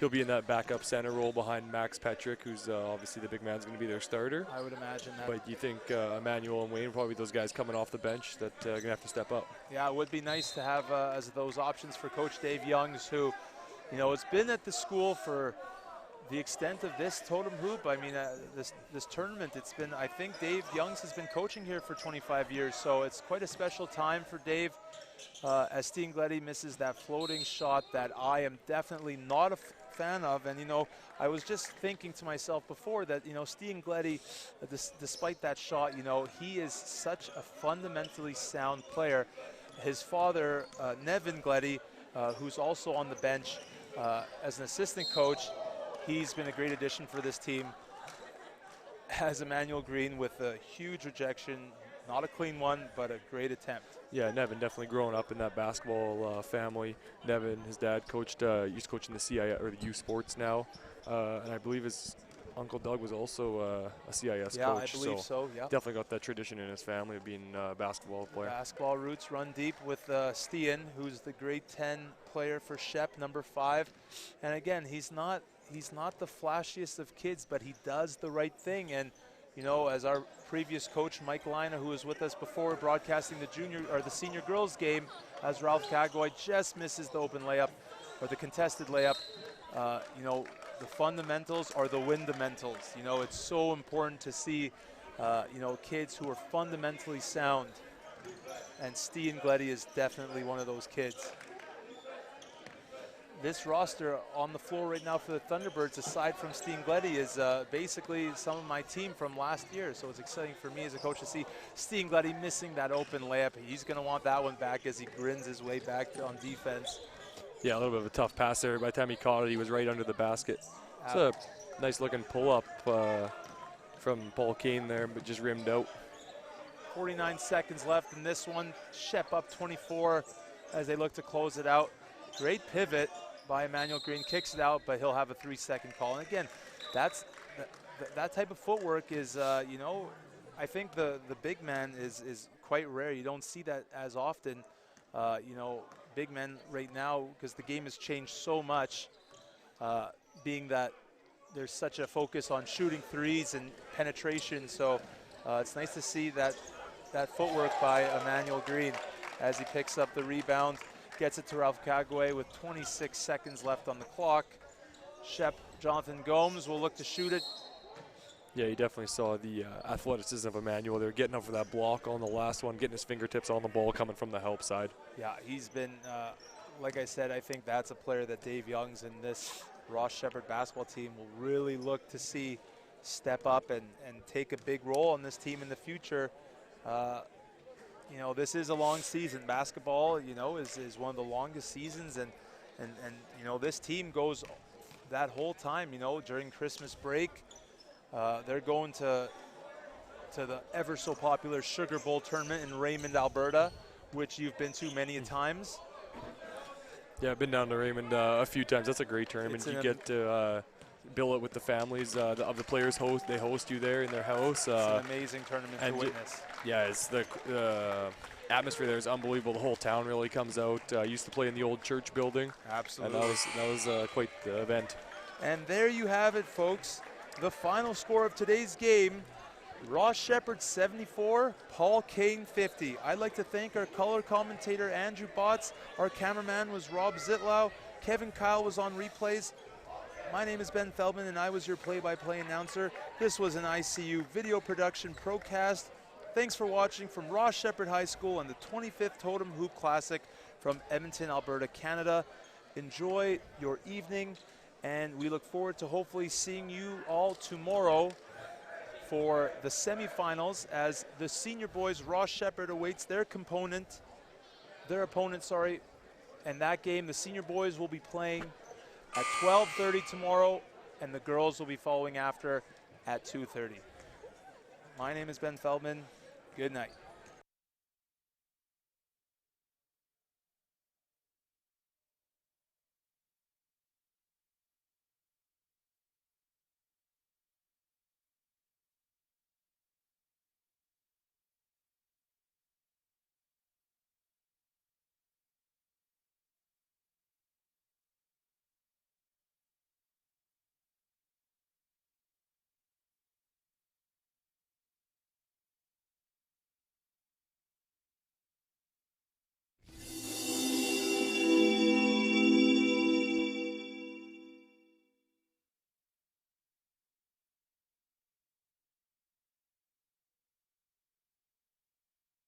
he'll be in that backup center role behind Max Petrick, who's obviously the big man's going to be their starter. I would imagine that. But you think Emmanuel and Wayne, probably those guys coming off the bench that are going to have to step up. Yeah, it would be nice to have as those options for Coach Dave Youngs, who, you know, has been at the school for the extent of this Totem Hoop. I mean, this tournament, it's been, I think Dave Youngs has been coaching here for 25 years, so it's quite a special time for Dave. As Stiengletti misses that floating shot that I am definitely not a fan of. And, you know, I was just thinking to myself before that, you know, Stiengletti, despite that shot, you know, he is such a fundamentally sound player. His father, Nevin Gleddy, who's also on the bench as an assistant coach, he's been a great addition for this team. Has Emmanuel Green with a huge rejection, not a clean one, but a great attempt. Yeah, Nevin definitely growing up in that basketball family. Nevin, his dad coached, used to coach in the CIS or the U Sports now, and I believe his Uncle Doug was also a CIS coach. Yeah, I believe so. Yeah, definitely got that tradition in his family of being a basketball player. Basketball roots run deep with Stien, who's the grade 10 player for Shep, number 5, and again, he's not the flashiest of kids, but he does the right thing. And you know, as our previous coach, Mike Lina, who was with us before broadcasting the senior girls game, as Ralph Kagoy just misses the open layup or the contested layup. You know, the fundamentals are the windamentals. You know, it's so important to see, you know, kids who are fundamentally sound. And Stiengletti is definitely one of those kids. This roster on the floor right now for the Thunderbirds, aside from Stiengletti, is basically some of my team from last year. So it's exciting for me as a coach to see Stiengletti missing that open layup. He's going to want that one back as he grins his way back on defense. Yeah, a little bit of a tough pass there. By the time he caught it, he was right under the basket. It's a nice-looking pull-up from Paul Kane there, but just rimmed out. 49 seconds left in this one. Shep up 24 as they look to close it out. Great pivot by Emmanuel Green, kicks it out, but he'll have a 3-second call. And again, that type of footwork is, you know, I think the big man is quite rare. You don't see that as often, you know, big men right now, because the game has changed so much, being that there's such a focus on shooting threes and penetration. So it's nice to see that footwork by Emmanuel Green as he picks up the rebound. Gets it to Ralph Kagwe with 26 seconds left on the clock. Jonathan Gomes will look to shoot it. Yeah, you definitely saw the athleticism of Emmanuel. They were getting up for that block on the last one, getting his fingertips on the ball coming from the help side. Yeah, he's been, like I said, I think that's a player that Dave Youngs and this Ross Sheppard basketball team will really look to see step up and take a big role on this team in the future. You know, this is a long season. Basketball, you know, is one of the longest seasons, and And you know, this team goes that whole time, you know, during Christmas break. They're going to the ever so popular Sugar Bowl tournament in Raymond, Alberta, which you've been to many a times. Yeah, I've been down to Raymond a few times. That's a great tournament. You get to bill it with the families of the players. They host you there in their house. It's an amazing tournament to witness. Yeah, it's the atmosphere there is unbelievable. The whole town really comes out. Used to play in the old church building. Absolutely. And that was quite the event. And there you have it, folks. The final score of today's game: Ross Sheppard 74, Paul Kane 50. I'd like to thank our color commentator Andrew Botts. Our cameraman was Rob Zitlau. Kevin Kyle was on replays. My name is Ben Feldman and I was your play-by-play announcer. This was an ICU video production procast. Thanks for watching from Ross Sheppard High School and the 25th Totem Hoop Classic from Edmonton, Alberta, Canada. Enjoy your evening, and we look forward to hopefully seeing you all tomorrow for the semifinals, as the senior boys, Ross Sheppard, awaits their opponent, and that game, the senior boys will be playing at 12:30 tomorrow, and the girls will be following after at 2:30. My name is Ben Feldman. Good night.